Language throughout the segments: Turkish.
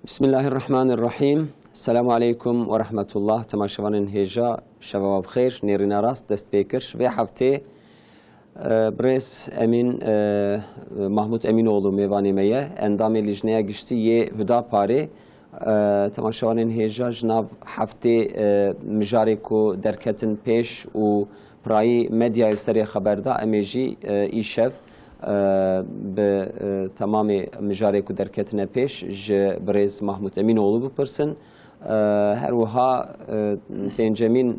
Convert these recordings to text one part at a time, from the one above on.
Bismillahirrahmanirrahim. Selamu aleykum ve rahmetullah. Temaşavanın heja şevava bxeyr. Nêrîna rast dest pê kir. Vê heftê Birêz Emîn Mahmud Emînoğlu mêvanê me ye. Endamê lîjneya giştî yê Hudaparê. Temaşavanên hêja ji nav heftê mijarê ku derketin pêş û pirayî medyayê serê xeber da em ê jî îşev bi tamamê mijarê ku derketine pêş ji Birêz Mahmud Emînoğlu bipirsin. Her wiha pêncemîn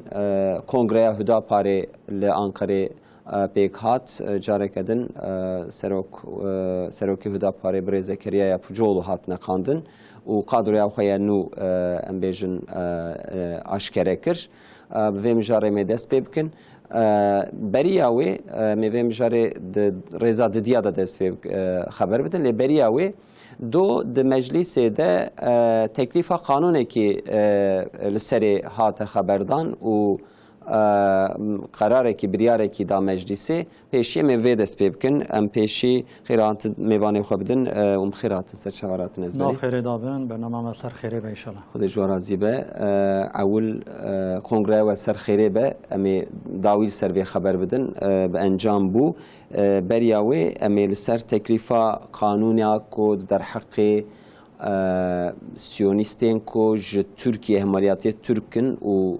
Kongreya Hudaparê li Ankarê pêk hat. Careke din Serokê Hudaparê Birêz Zekeriyaya Pucoğlu hatine xandin û kadroya xwe ya nû em bêjin aşkere kir. Bi vê mijarê me dest pê bikin. Beriya wê me vê mijarê di rêza didiya da dest pê xeber bidin. Lê beriya wê do di meclîsê de teklîfa qanûnekî li serê hate xeberdan û qerarekî biryarekî da meclîsê pêşî em ê vê dest pê bikin. Em pêşî xêratin mêvanê xwe bidin û xêr hatin ser çavaratin ez Nav xêrê dabin, bername me ser xêrê be inşallah. Xwedê ji we razî be. Ewil kongreya we ser xêrê be. Em ê dawîr ser vê xeber bidin bi encam bû. Beriya wê em ê li ser teklîfa qanûna ku di derheqê Siyonistên ku ji Tirkiye hemaliyatê Türkin û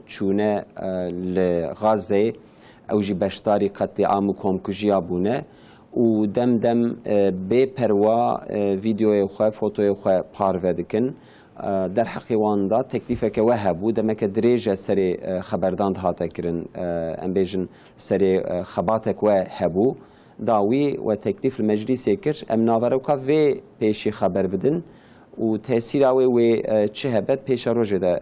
çûne li Gazeyê ew jî beşdarî qetliam û komkujiya bûne û dem dem bê perwa vîdeoyê xwe fotoyê xwe parve dikin. Derheqê wan da teklîfeke we hebû demeke dirêj serê xeberdan hate kirin em bêjin serê xebatek we hebû. Dawî we teklîf li meclîsê kir em naverewka vê pêşî xeber bidin û tesîra wê çi hebe pêşa rojê de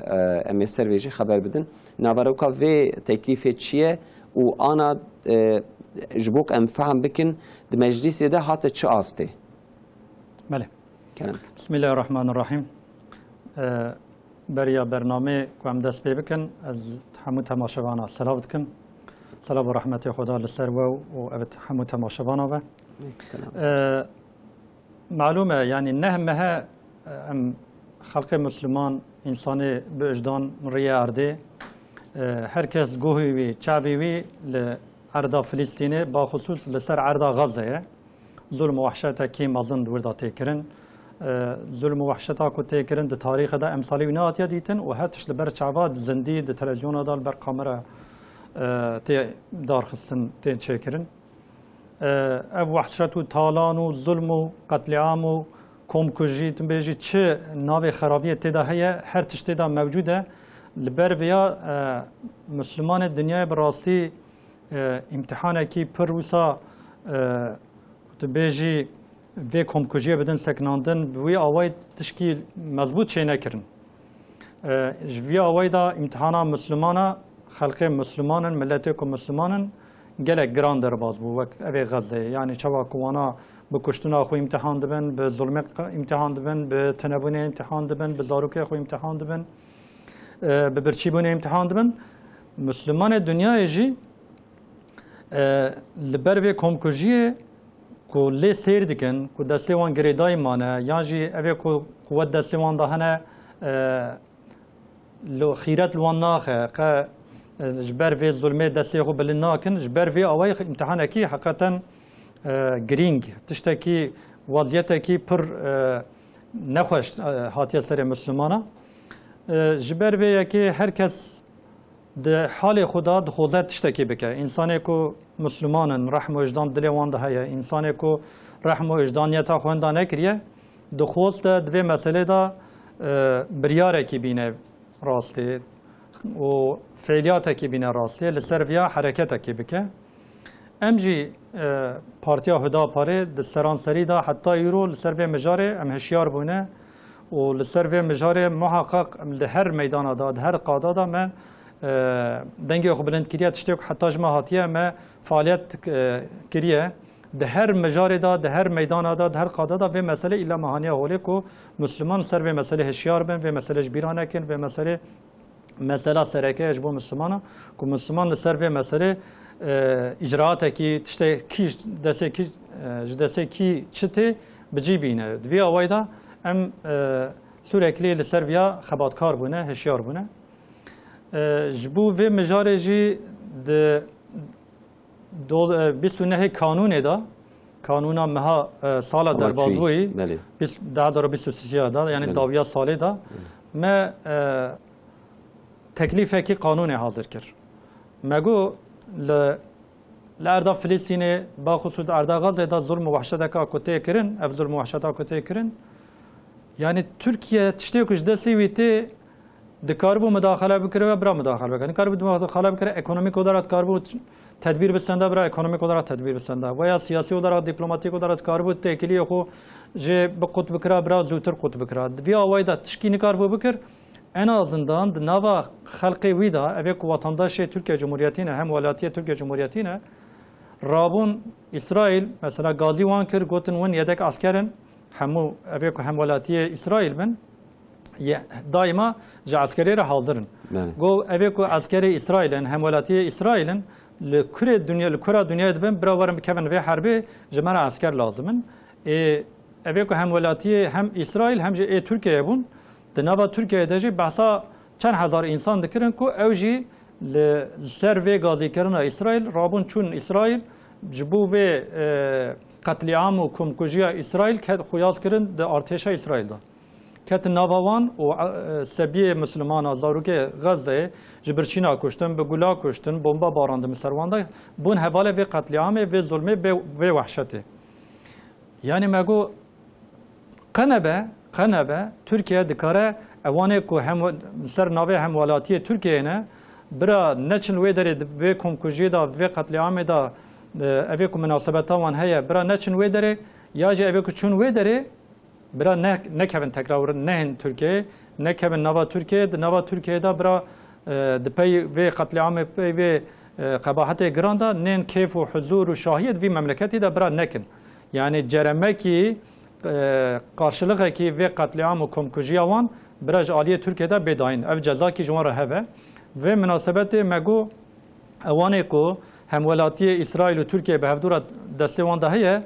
em ê ser vê jî xeber bidin. Naverewka vê teklîfê çi ye û ana ji bo em fehm bikin di meclîsê de hate çi astê. Belê. Bismillahirrahmanirrahim. Beriya bernamê ku em dest pê bikin ez hemû temaşevana selav dikim. Selam ve rahmetê Xweda li ser we û evet hemû temaşevana ve. Malûm e yani neh mehe em xelkê Müslüman insanê bi ejdan rêya erdê herkes gohî wî çavê wî li erda Filîstînê baxusûs li ser erda Gazeyê zulm û wehşetekî mezin li wir da tê kirin. Zulm û wehşeta ku tê kirin di tarîxê de emsalî wî nehatiye dîtin û her tişt li ber çava di zindî di televizyona da li ber kamera tê darxistin tê çêkirin. Ev wehşet û talan û zulm û qetliam û komkujî tim bêjî çi navê xerabiyê tê de heye her tiştê de mevcûd e li ber vêya Müslümanê dinyayê bi rastî imtihanekî pir wisa tu bêjî vê komkujiyê bidin sekinandin bi wî awayê tişkî mezbût çê nekirin. Ji vî awayê da imtihana Müslümana xelkê Müslümanın, milletê ku Müslümanın gelek giran derbas bû wek evê Gazeyê. Yani çawa ku wana bi kuştina xwe imtihan dibin, bi zulmê imtihan dibin, bi tenebûnê imtihan dibin, bi zarokê xwe imtihan dibin, bi birçîbûnê imtihan dibin. Müslümanê dunyayê jî li ber vê komkujiyê ku lê sêr dikin, ku destê wan girêdayî mane, yan jî evê ku quwet destê wan da hene xîret li wan naxe, qe ji ber vê zulmê destê xwe bilind nakin, ji ber vê awayê imtihanekî heqeten girîng, tiştekî waziyetekî pir nexweş hatiye serê Müslümana. Ji ber vê yekê herkes di halê xwe da dixwaze tiştekî bike. İnsanê ku Müslümanin rehm û ejdan dilê wan de heye, insanê ku rehm û ejdaniyeta xwe da nekiriye, dixwaz de di vê meselê da biryarekî bîne rastî û feiliyatekî bîne rastî li ser viya hereketekî bike. Em jî Partiya Hudaparê di seranserî da heta îro li ser vê mijarê em hişyar bûne û li ser vê mijarê muheqeq li her meydana da, di her qada da me dengê xwe bilind kiriye tiştê ku heta ji me hatiye me faaliyet kiriye. Di her mijarê da, di her meydana da, di her qada da vê mesele îla mehaniya holê ku Müslüman ser vê meselê hişyar bin, vê meselê ji bîra nekin, vê meselê mesela sereke ji bo Müslümana ku Müslüman li ser vê meselê icraatekî tiştekî destê ji destê kî çi tê bicî bîne. Di vê awayê da ام sürekli li ser via xebatkar bûne, hişyar bûne. Ji bo vê mijarê jî di 29 kanûnê da kanûna meha sala derbasbûyî 2023 da yani dawiya salê da me teklîfekî kanûnê hazir kir. Me got li erda Filîstînê baxûsûs li erda Gazê da zulm û wehşeteka ku tê kirin, ev zulm û wehşeta ku tê kirin. Yani Türkiye tiştê ku ji destê wî tê dikaribû müdaxele bikire ve bira müdaxele bike. Dikaribû müdaxele bikire ekonomik olarak dikaribû tedbir bistende bira ekonomik olarak tedbir bistende. Veya siyasi olarak, diplomatik olarak dikaribû têkiliyê xwe jê bi qut bikire bira zûtir qut bikire. Vî awayî da tişkî nikaribû bikir en azından di nava xelqê wî da evê ku vatandaşê Türkiye Cumhuriyetî ne hem welatiye Türkiye Cumhuriyetî ne rabûn İsrail mesela gazî wan kir gotin win yedek askerin hemû evê ku hem welatiye İsrail bin daima ji askerê re hazirin. Go evê ku askerê İsrailin hem welatiye İsrailin li kurê dünya li kura dünyayê dibin bira warin bikevin vê herbê ji me re asker lazimin. Evê ku hem welatiye hem İsrail hem jî Türkiye bûn di nava Türkiye'de de jî behsa çend hezar insan dikirin ku ew jî li ser vê gazîkirina İsrail rabûn çûn İsrail ji bo vê qetliam û komkujiya İsrail xuyaz kirin di artêşa İsrailda. Ketin nava wan û sebiyê Müslümana zarokê Gazeyê ji birçîna kuştin, bi gula kuştin, bomba barandin ser wan da bûn hevalê vê qetliamê vê zulmê vê wehşetê. Yani me got qenebe Türkiye dikare evanê ku hem ser navê hemwelatiye Türkiye ne bira neçin wê derê vê komkujiyê da vê qetliamê da evê ku münasebeta wan heye bira neçin wê derê ya jî evê ku çûn wê derê bira nekevin tekrar nehin Türkiye nekevin nava Türkiye di nava Türkiye da bira di pey vê qetliamê pey vê qebahetê giran da nên kêf û huzur û şahiyet vî memleketî da bira nekin. Yani ceremekî karşılıkeki ve katliam û komkujiya wan bira ji aliyê Türkiye'de bêdayîn. Ev cezakî ji wan re hebe ve münasebetê me got ewanê ku hemwelatiye İsrail û Türkiye bi hevdûra destê wan de heye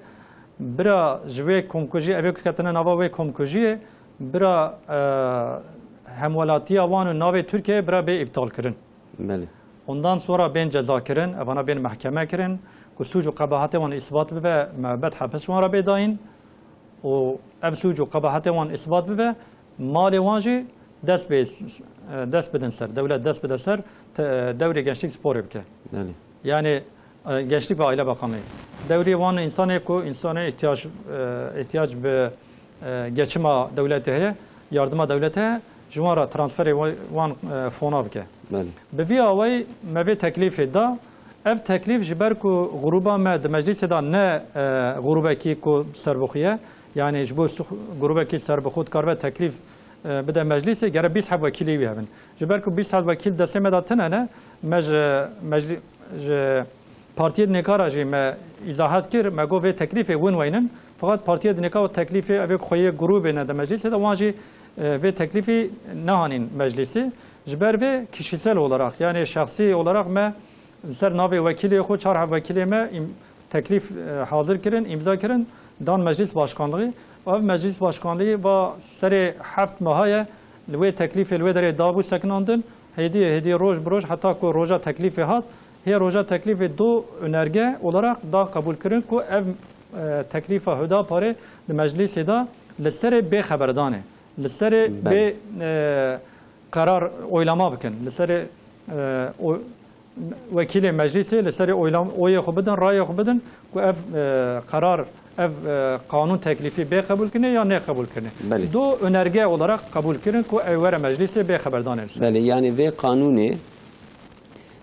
bira ji vê komkujiyê evê ku ketine nava wê komkujiyê bira hemwelatiya wan û navê Türkiye bira bê iptal kirin. Ondan sonra bên ceza kirin, evana bên mehkeme kirin ku suç û qebahetê wan isbat bibe mebet hepis wan re bêdayîn. O ev suç û qebahetê wan isbat bibe malê wan jî dest bidin ser, devlet dest bide ser devrê gençlik sporê bike. Yani Gençlik ve Aile Bakanlığı. Devrê wan insanê ku insana ihtiyaç bi geçima devletê heye, yardıma devletê heye ji wan re transferê wan fona bike. Bi vî awayî me vê teklîfê da ev teklîf ji ber ku gruba me di meclisê da ne grubekî ku serbixuye yani ji bo grubekî serbixwe dikarbe teklîf bide meclisê gere 20 hev wekîlê wî hebin. Ji ber ku 20 hev wekîl destê me da tune ne me ji Partiye Nekara jî me izahat kir me got vê teklîfê win weynin fakat Partiye Nekara teklîfê evê xweyê grubê ne di meclisê de wan jî vê teklîfî nehanîn meclisê ji ber vê kişisel olarak yani şahsî olarak me ser navê wekîlê xwe çar hev wekîlê me teklîf hazır kirin imza kirin dan meclis başkanlığı ev meclis başkanlığı ve serê heft mehaye li wê teklîfê li wê derê dabû sekinandin hediye roj bi roj heta ku roja teklîfê hat hê roja teklîfê do önerge olarak da kabul kirin ku ev teklîfa Hüdaparê di meclisê da li serê bê xeberdanê li serê bê karar oylama bikin li serê vekîlê meclisê li serê oyê xwe bidin rayê xwe bidin ku ev karar ev kanun teklifi bê kabul kine ya ne kabul kine. Do önerge olarak kabul kirin ku ev were meclisê bê xeberdanê. Belê yani vê kanûnê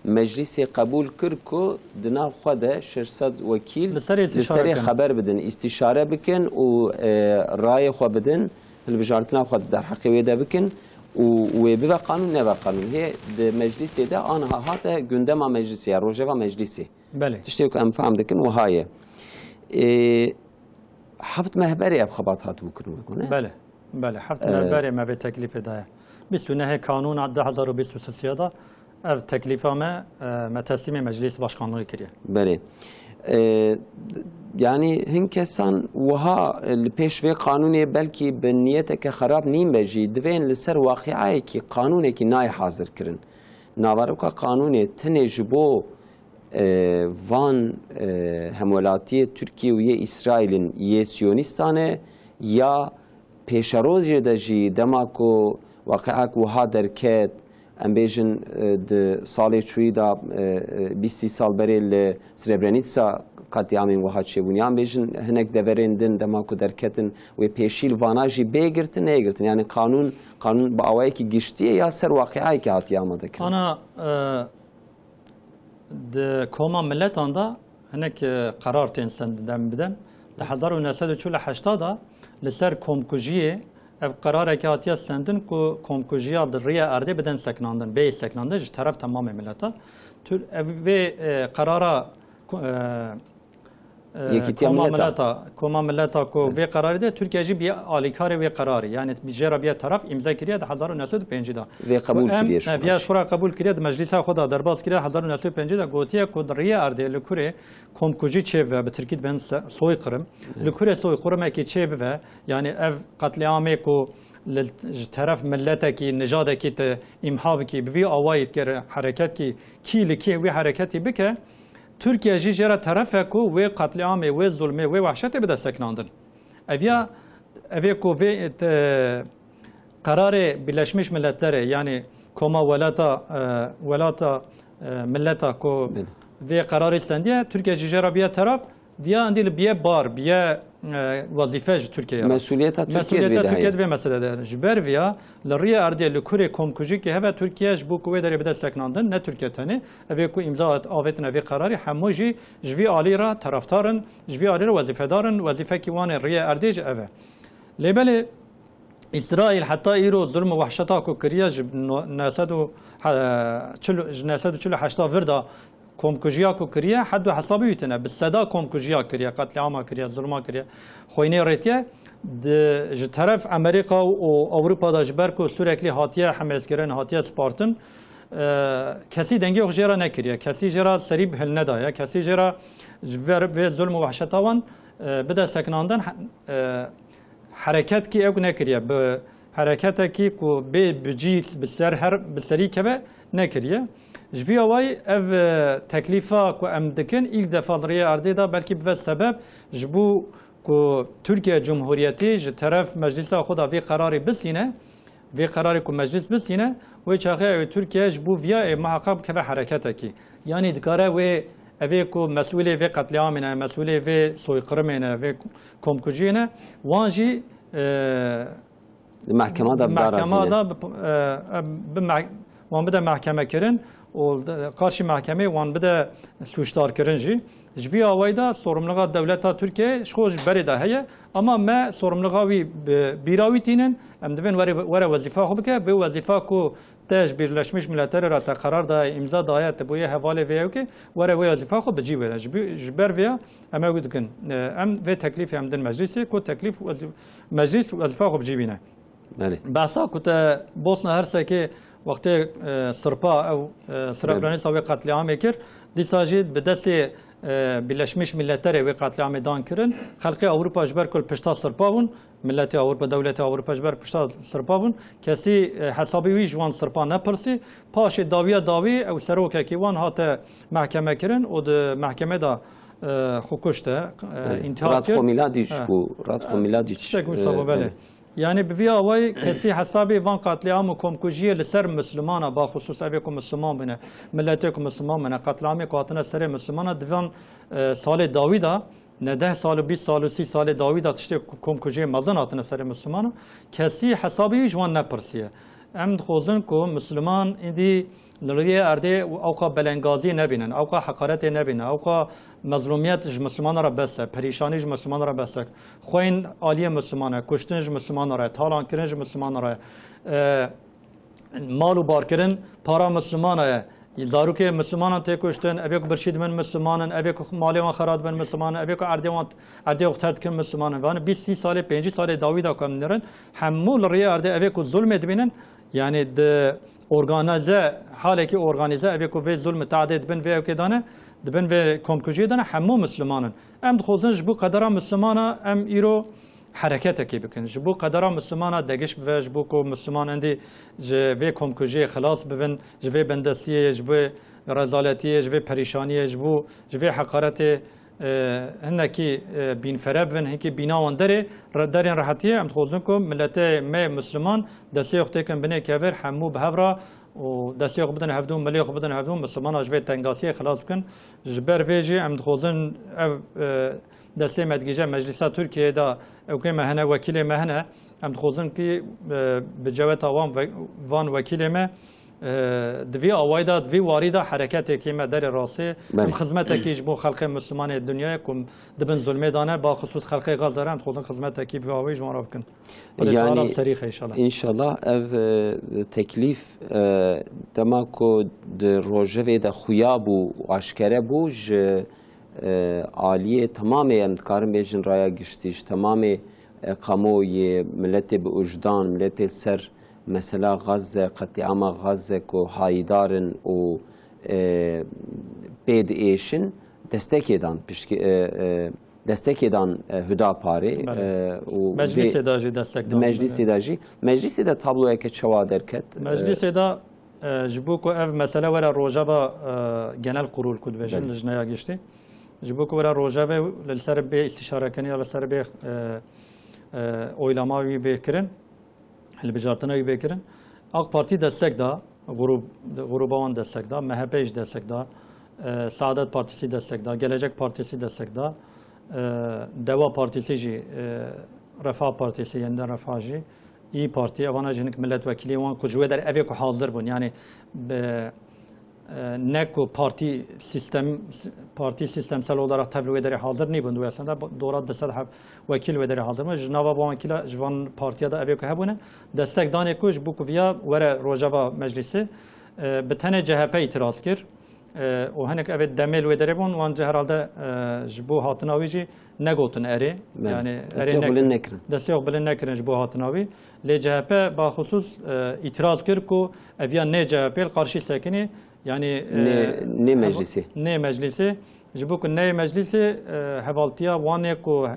meclisê qebûl kir ku di nav xwe de 600 wekîl li serê xeber bidin, îstîşare bikin û rayê xwe bidin, hilbijartina xwe di derheqê wê de bikin û wê bibe kanûn nebe kanûn. Hê di meclisê de aniha hate gündema meclisê ya rojeva meclisê. Tiştê ku em fehm dikin wiha ye. Heft mehberê ev xebat hatibû kirin wekû ne? Bele heft mehberê me vê teklîfê daye. 29 kanûna 2023 da ev teklifa me teslimê meclis başkanlığı kiriye. بله yani hin kesan wiha li pêş vê qanûnê belkî bi niyeteke xerab nîn be jî divên li ser waqiayekî qanûnekî nayê hazir kirin. Naveroka qanûnê tenê ji bo van hemwelatiyê Tirkiye û yê İsraîlin yê Siyonîstan e ya pêşerozê de jî dema ku waqiak wiha derket em bêjin di salê çûyî da 20 sal berê li Srebrenica katliamên wiha çêbûn yan bêjin hinek deverên din dema ku derketin wê pêşîl vana jî bêgirtin nêgirtin yani kanûn bi awayekî giştiye ya ser waqiayekî hatiye amadekirin. Ana di koma milletan da hinek karar tên stendem bidin li 1948 da li ser komkujiyê ev karareke hatiye stendin ku komkujiya di rêya erdê bidin seknandin bê seknandin ji teref temamê milleta ev vê karara koma milleta ku vê kararê de Türkiye jî biye alîkarê vê kararê yani jêra biye teraf imza kiriye di 1905 da vê qebûl kiriye biya şura qebûl kiriye di meclisa xwe da derbas kiriye 1905 da gotiye ku di rêya erdê li kurê komkujî çêbive bi Tirkî ben soyqirım li kurê soyqirmekî çêbive yani ev qetliamê ku ji teref milletekî nijadekî te imha bikî bi vî awayî kere hereketî kî li kê wê hereketî bike Türkiye jî jêra terefê ku wê qetliamê wê zulmê wê wehşetê bide seknandin. Evê ku vê kararê Birleşmiş Milletlerê yani koma welata milleta ku vê kararê stendiye Türkiye jî jêra biye teraf viya endî li biye bar biye wazife ji Türkiye mesuliyeta Türkiye ve meselede ji ber viya li rêya erdê li kurê komkujîkê heve Türkiye ji bo ku wê derê bide seknandin ne Türkiye tenê evê ku imza avêtin evê kararî hemû jî ji vî alî ra taraftarin ji vî alî ra wezîfedarin wezîfekî wan ê rêya erdê ji ev e lêbelê İsrail heta îro zulm û wehşeta ku kiriye ji 1948 vir da komkujiya ku kiriye hed ve hesabı yutine bi seda komkujiya kiriye katliama kiriye zulma kiriye xoyne retiye ji taraf Amerika û Avrupa'da ji ber ku sürekli hatiye hemezkirin hatiye Spartin kesî dengê xwe jêra nekiriye kesî jêra serî bihil nedaye kesî jêra ji vê zulm û wehşeta wan bide seknandin hereketî ew nekiriye bi hereketekî ku bê bicî bi serî keve nekiriye ji vî awayî ev teklifa ku em dikin ilk defa rêya erdê da belkî bive sebeb ji bo ku Türkiye Cumhuriyetî ji teref meclisa xwe da vê kararê bislîne vê kararê ku meclis bislîne wê çaxiya ew Türkiye ji bo viyayê muheqqa bikeve hereketekî yanî dikare wê evê ku mesulê vê qetliamê ne mesulê vê soyqirmê ne vê komkujiyê ne wan jî mahkema da wan bide mahkeme kirin û qarşî mahkemê wan bide suçdar kirin jî ji vî awayî da sorumluluğa dewleta Tirkiye ji xwe ji berê de heye ama me sorumluluğa wî bîra wî tînin em dibin were wezîfa xwe bike vê wezîfa ku te ji Birleşmiş Milletlerê ra te karar daye imza daye te bûye hevalê vê yekê were wê wezîfa xwe bicî were ji ber vêya em ew dikin em vê teklîfê em din meclisê ku teklîf meclis wezîfa xwe bicî bîne behsa ku te Bosna Hersekê وقتی سرپا او سرپرانیسا و قتلیامê kir dîsa jî bi destê Birleşmiş Milletlerê wê qetliamê dan kirin xelkê Ewropa ji ber ku pişta sirpa bûn milletê Ewropa dewletê Ewropa ji ber pişta sirpa bûn kesî hesabî wî ji wan sirpa nepirsî paşê dawiya dawî ew serokekî wan hate mehkeme kirin û di mehkemê da xwe kuşte intihar kir yani bi vî awayî kesî hesabê van qetliam û komkujiyê li ser Müslümana baxusus evê ku Müslüman bine milletê ku Müslüman bine qetliamê ku hatine serê Müslümana divan salê dawî da ne 10 sal û 20 sal û 30 salê dawî da tiştê komkujiyê mezin hatine serê Müslümana kesî hesabî ji wan nepirsiye em dixwazin ku Müslüman îdî li rêya erdê awqa belengazî nebînin awqa heqaretê nebînin awqa mezlûmiyet ji Müslümanan re bes e perîşanî ji Müslümanan re bes e xwên aliyê Müslüman e kuştin ji Müslümanan re talankirin ji Müslümanan re mal û barkirin para Müslüman e زاروک مسلمان ته کشتن ابیک برشید من مسلمانن ابیک مالی و خراد من مسلمان ابیک اردی وقت کن مسلمان وان 20 سال 5 سال داوید کم نرن همول ری ارده ابیک ظلم دبینن یعنی د ارگانیزه حالی که ارگانیزه ابیک و ظلم تعدید بن و کدانه دبن و کمکوجی دانه همو مسلمانن ام دخوزن جبو قدر مسلمانا ام ایرو حرکت کی بکن جبو قدر مسلمانا دگش به جبو کو مسلمان اندی جوی کمکوجی خلاص ببن جوی بندسیه جبو رزالتیه جوی پریشانیه جوی حقارت هنکی بین فرب ون هنکی بینا وندره دارین راحتیه ام تخوزن کو ملت ما مسلمان دستی وقتی کن بنه کافر همو بهورا و دستی خو بدن هفدون ملی خو بدن هفدون مسلمان اجوی تنگاسی خلاص بکن جبر ویجی ام تخوزن دستی مدگیجه مجلس ترکیه دا اوکی مهنه وکیل مهنه ام تخوزن کی بجوات وان وکیل ما دوی آوایدا دوی واریدا حرکت کی مدار راسته خدمت کی جبو خلق مسلمان دنیا کم دبن ظلم دانه با خصوص خلق غزه هم خودن خدمت کی و آوای جوان بکن yani inşallah inşallah ev teklif temako de rojeve de xuya bu aşkere bu aliye tamamen karim bejin raya giştiş tamamı kamuoyu milleti bu ucdan milleti ser mesela Gazze katliama Gazze ko haydarın o bed eşin destek eden destek eden Hüdapari meclis edacı destek meclis de tabloya ke çava derket meclis de جبوكو اف مساله ولا روجابا genel kurul كود بجن لجنه geçti جبوكو ولا روجابا للسرب استشاره كني ولا سرب oylama بكرن البجارتنا بكرن AK Parti destek da grubavan destek da MHP destek da Saadet Partisi destek da Gelecek Partisi destek da Deva Partisi Refah Partisi yeniden Refah İyi Parti avana jenik milletvekili wan kucve der ev ku hazır bun yani ne ku parti sistemsel olarak tevlü ederi hazır ne bundu aslında doğru destek vekil ederi hazır mı jnava bu vekila jvan partiya da ev ku hebune destek dane kuj bu kuviya were rojava meclisi betene CHP itiraz kir o hanek evet demel ederi bun wan herhalde bu hatınavici negotin eri yani destek bilen nekrin bu hatınavi le CHP baxusus itiraz kir ku eviya ne CHP karşı sakini yani ne meclisi jibuk ne meclisi hevaltiya vane ku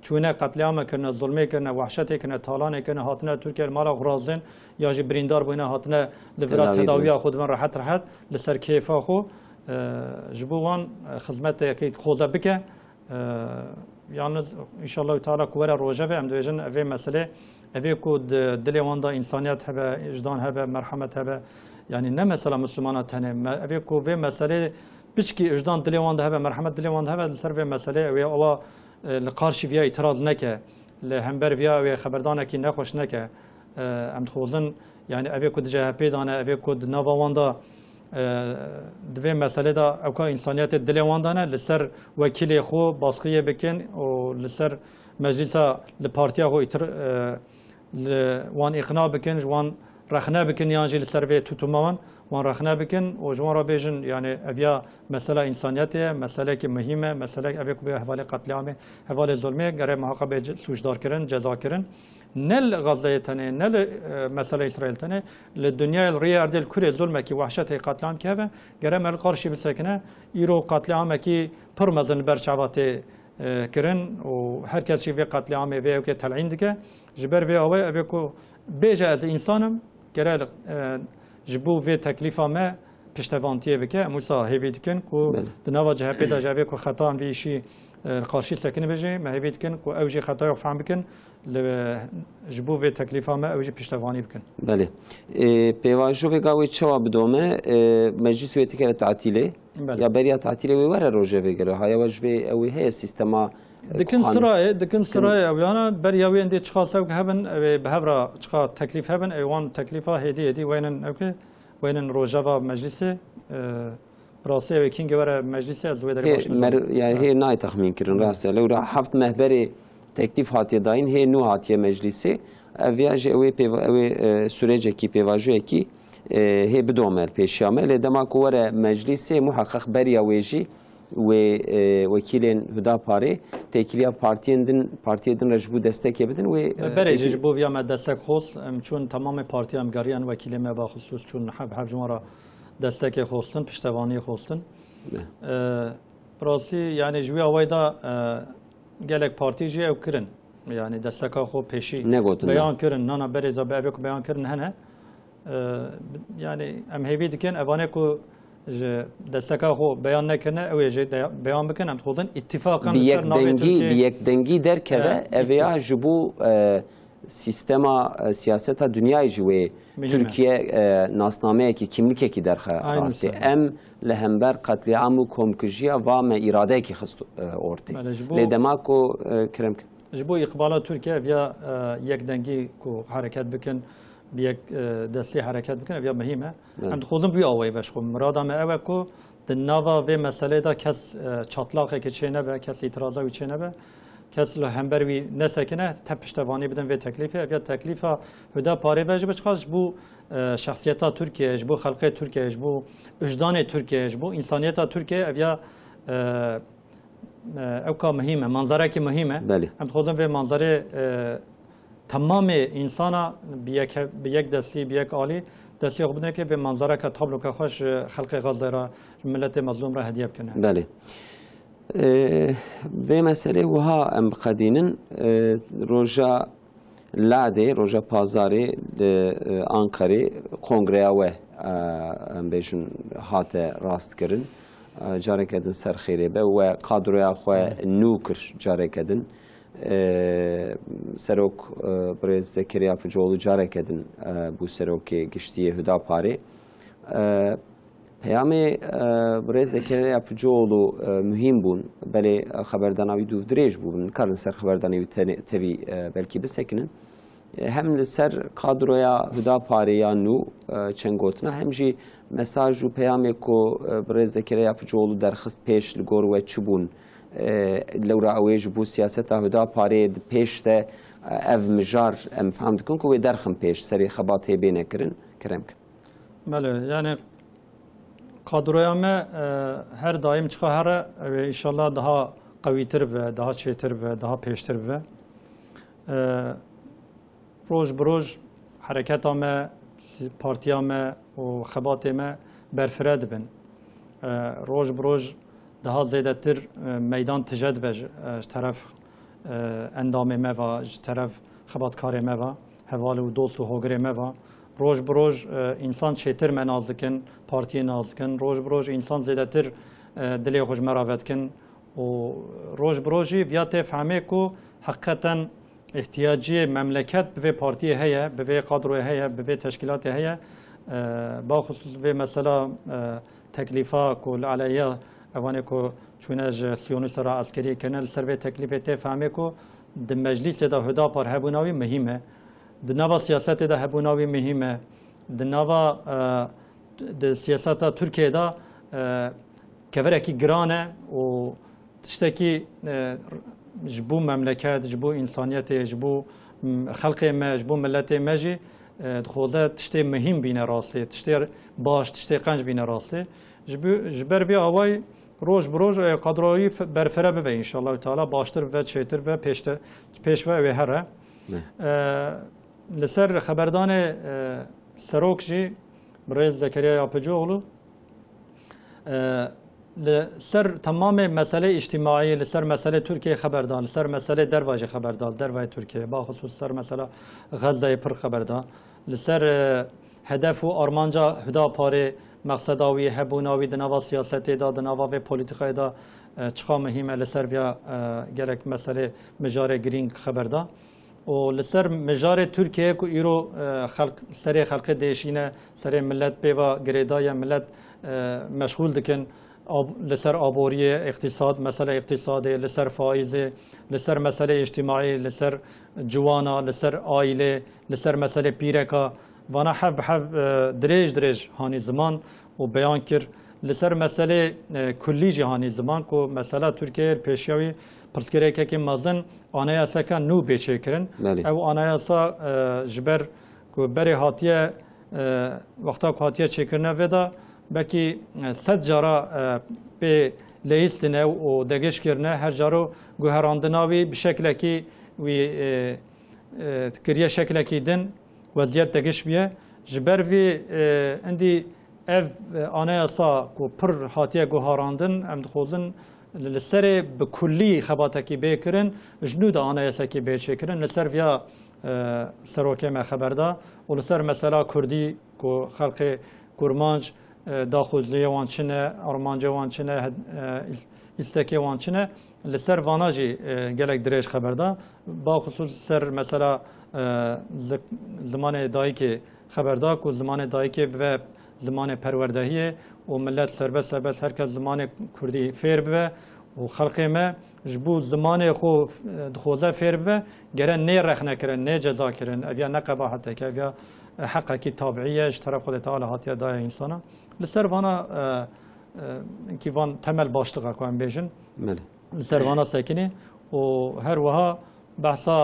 çune katliam kırna zulme kırna vahşet kırna talan kırna hatına Türkiye mala grazın ya ji brindar buna hatına livra tedaviya xudvan rahat لسر keyfa xu jibuwan hizmet ki xoza bike yalnız inşallah Teala kuvvera roja ve emdvejin ev mesele ev ku dilewanda insaniyet hebe icdan hebe merhamet hebe yani ne mesela Müslümana tane ev ku ve mesele biçki icdan dilewanda hebe merhamet dilewanda hebe ser ve mesele ve Allah karşı via itiraz neke le hember via ve haberdana ki ne hoş neke em xozun yani ev ku CHP dane ev ku navawanda دوی مسئله دا اوکا انسانیت دلواندانه لسر وکیل خو باسقیه بکن و لسر مجلس لپارتیا خو وان اقناع بکن جوان رخنه بکن یانجی لسر وی توتومان وان رخنه بکن و جوان را بیجن یعنی اویا مسئله انسانیتیه مسئله که مهمه مسئله اویا که به حوال قتلیامه حوال ظلمه گره محاقبه سوجدار کرن جزا کرن نل غزه تنه نل مسئله اسرائیل تنه لدنیا الریار دل کره ظلمه کی وحشت قتلام که و گره مل قارشی بسکنه ایرو قتلیامه کی پرمزن برچاواته کرن و هر کسی وی قتلیامه وی که تلعین دیگه جبر وی اوه اوه کو بیجه از انسانم گره جبو وی تکلیفا ما پشتوانتیه بکه موسا هیوید کن کو دنوا CHP دا جاوی کو خطا وی شی قارشی سکنه بجه ما هیوید کن کو اوجی خطا فهم بکن جبو وی تکلیفا ما اوجی پشتوانی بکن بله پیواژو که گاوی چوا بدومه مجلس وی تکر تعطیله یا بریا تعطیله وی وره روزه وگره های وجه اوی هی سیستما دکن سرای اویانا بریاوی اندی چخاسو که هبن به هبرا چخا تکلیف هبن ایوان تکلیفا هدی وینن اوکی وینن روزاوا مجلسه راسته و کینگ وره مجلسه از ویدر باش yani هی نای تخمین کردن راسته لو را هفت مهبری تکلیف هاتی داین هی نو هاتی مجلسه اویاج اوی سورج کی پیواژو کی هی بدومر پیشیامه لدما کوره مجلس محقق بریا ویجی و وکیلین هدا پاره تکیلیا پارتیدن رجبو دستک بدن و برای جبو ویام دستک خوست چون تمام پارتی امگاریان وکیل ما با خصوص چون حب جمهورا دستک خوستن پشتوانی خوستن براستی یعنی جوی آوایدا گلک پارتی جی او کرن یعنی دستک خو پیشی بیان کرن نه برای زبان بیان کرن هنه yani em hevî dikin evane ku ji desteka xwe beyan nekirine ew ê jê beyan bikin em dixwazin îtîfaqan bi yekdengî derkeve ev ya ji bo sistema siyaseta dünyayê ji wê Türkiye nasnameyekî kimlikekî derxe rastî em li hember qetliam û komkujiya va me îradeyekî xist ortê lê dema ku kirem ji bo îqbala Türkiye ev ya yekdengî ku hereket bikin بیک دستی حرکت بکنه یا مهمه هم خودم بیا آوای بش خو مراد ما اوه کو دنوا و مسئله دا کس چاطلاقه که چه نبه کس اعتراضه و چه نبه کس له همبر وی نسکنه تپشتوانی بدن و تکلیفه یا تکلیفه هدا پاره وجه بچخاش بو شخصیتا ترکیه بو خلقه ترکیه بو وجدان ترکیه بو انسانیت ترکیه یا اوکا مهمه منظره که مهمه هم خودم و منظره تمام انسان به یک دستی به یک عالی دستی خود بدونه که به منظره که تابلو که خوش خلق غزه را ملت مظلوم را هدیه بکنه. بله. به مسئله وها ام قدینن روزا لاده روزا پازاری آنکاری کنگره و ام بیشون هات راست کردن جاری کردن سرخیره به و قادروی خو نوکر جاری کردن سروک برز زکریا پجولو جارek edin bu seroki giştiye Hüdaparê peyamê برز زکریا پجولو mühim bûn belê xeberdana dûv dirêj bûn karin ser xeberdana tevî belkî bisekinin hem li ser kadroya Hüdaparê ya nû çend gotina hem jî mesaj û peyamê ku برز زکریا پجولو derxist pêş li gor we çibûn لورا اویج بو سیاست هدا پاره پیشته اف مجار ام فهمت کن که درخم پیش سری خباته بینه کرم بله یعنی قادرویامه هر دایم چقه هر و انشالله daha قویتر و daha چیتر و daha پیشتر و روز بروز حرکتامه پارتیامه و خباتامه برفرد بن روز بروز daha زیادتر میدان تجد بج طرف اندام ما و طرف خباتکار ما و حوال و دوست و هوگره ما و روز بروز انسان چیتر منازکن پارتی نازکن روز بروز انسان زیادتر دلی خوش مراوت کن و روز بروزی ویات فهمه کو حقیقتا احتیاجی مملکت به پارتی هیا به قادروی هیا به تشکیلات هیا با خصوص به مثلا تکلیفا کل علیه اوانه کو چونه سیونیست را عسکری کنن سر به تکلیف ته فهمه کو د مجلس دا هدا پر هبوناوی مهمه د نوا سیاست دا هبوناوی مهمه د نوا د سیاست ترکیه دا کبره کی گرانه و تشتکی جبو مملکت جبو انسانیت جبو خلق ما جبو ملت ماجی خوزه تشتی مهم بینه راسته تشتی باش تشتی قنج بینه راسته جبر بی آوای روز بروز قدرایی برفره به انشالله تعالی باشتر و چیتر و پیش و هره لسر خبردان سروک جی برای زکریا پجوغلو لسر تمام مسئله اجتماعی لسر مسئله ترکیه خبردار لسر مسئله درواج خبردار دروای ترکیه با خصوص سر مسئله غزه پر خبردار لسر هدف و آرمانجا هدا پاره مقصداوی هبوناوی دنوا سیاستی دا دنوا و پولیتیکای دا چقا مهمه لسر ویا گرک مسئله مجار گرینگ خبردا و لسر مجار ترکیه کو ایرو خلق سری خلق دیشینه سری ملت بیوا گریدای ملت مشغول دکن لسر آبوری اقتصاد مسئله اقتصادی لسر فائزه لسر مسئله اجتماعی لسر جوانا لسر عائله لسر مسئله پیرکا وانا حب دريج هاني زمان وبيان كر لسر مسألة كلي جهاني زمان كو مسألة تركيا بيشيوي برسكريكا كي مازن آناياسا كان نو بيشي كرن او آناياسا جبر كو بري هاتيه وقتا قاطیه چکرنه ودا بلکی 100 جارا به لیستنه و دگش کرنه هر جارو گوهراندناوی به شکل کی وی کریه شکل کی دن وضعیت دگش بیه جبر وی اندی ev anayasa ku pir hatiye guharandin em dixwazin li serê bi kullî xebatekî bêkirin jnû da anayasekî bêçêkirin li ser viya serokê me xeber da û li ser mesela Kurdî ku xelkê kurmanc daxwaziyê wan çi ne armancê wan çi ne îstekê wan çi ne li ser vana jî gelek dirêj xeber da baxusûs ser mesela zimanê dayîkê xeber da ku zimanê dayîkê ve زمان پروردهیه و ملت سربست هرکس زمان کردی فیر به و خلقی ما جبو زمان خو دخوزه فیر به گرن نه رخنه کرن نه جزا کرن اویا نه قباحته که اویا حقه کی طبیعیه اشتراف خود تعالی هاتیه دای انسانا لسر وانا کی وان تمل باشتگاه کوام بیشن لسر وانا سکنی و هر وها بحثا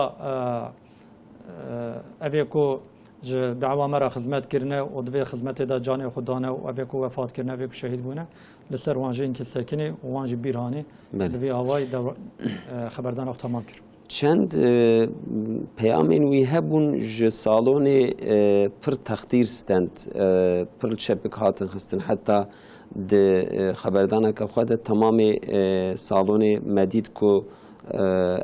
اویا کو دعوا مرا خدمت کرنه و دوی خدمت دا جان خدانه و اوی کو وفات کرنه اوی کو شهید بونه لسر وانجی اینکه سکنی و وانجی بیرانی دوی آوای خبردان او تمام کرد چند پیامین وی هبون ج سالون پر تختیر ستند پر شبک هاتن خستن حتی د خبردان که خود تمام سالون مدید کو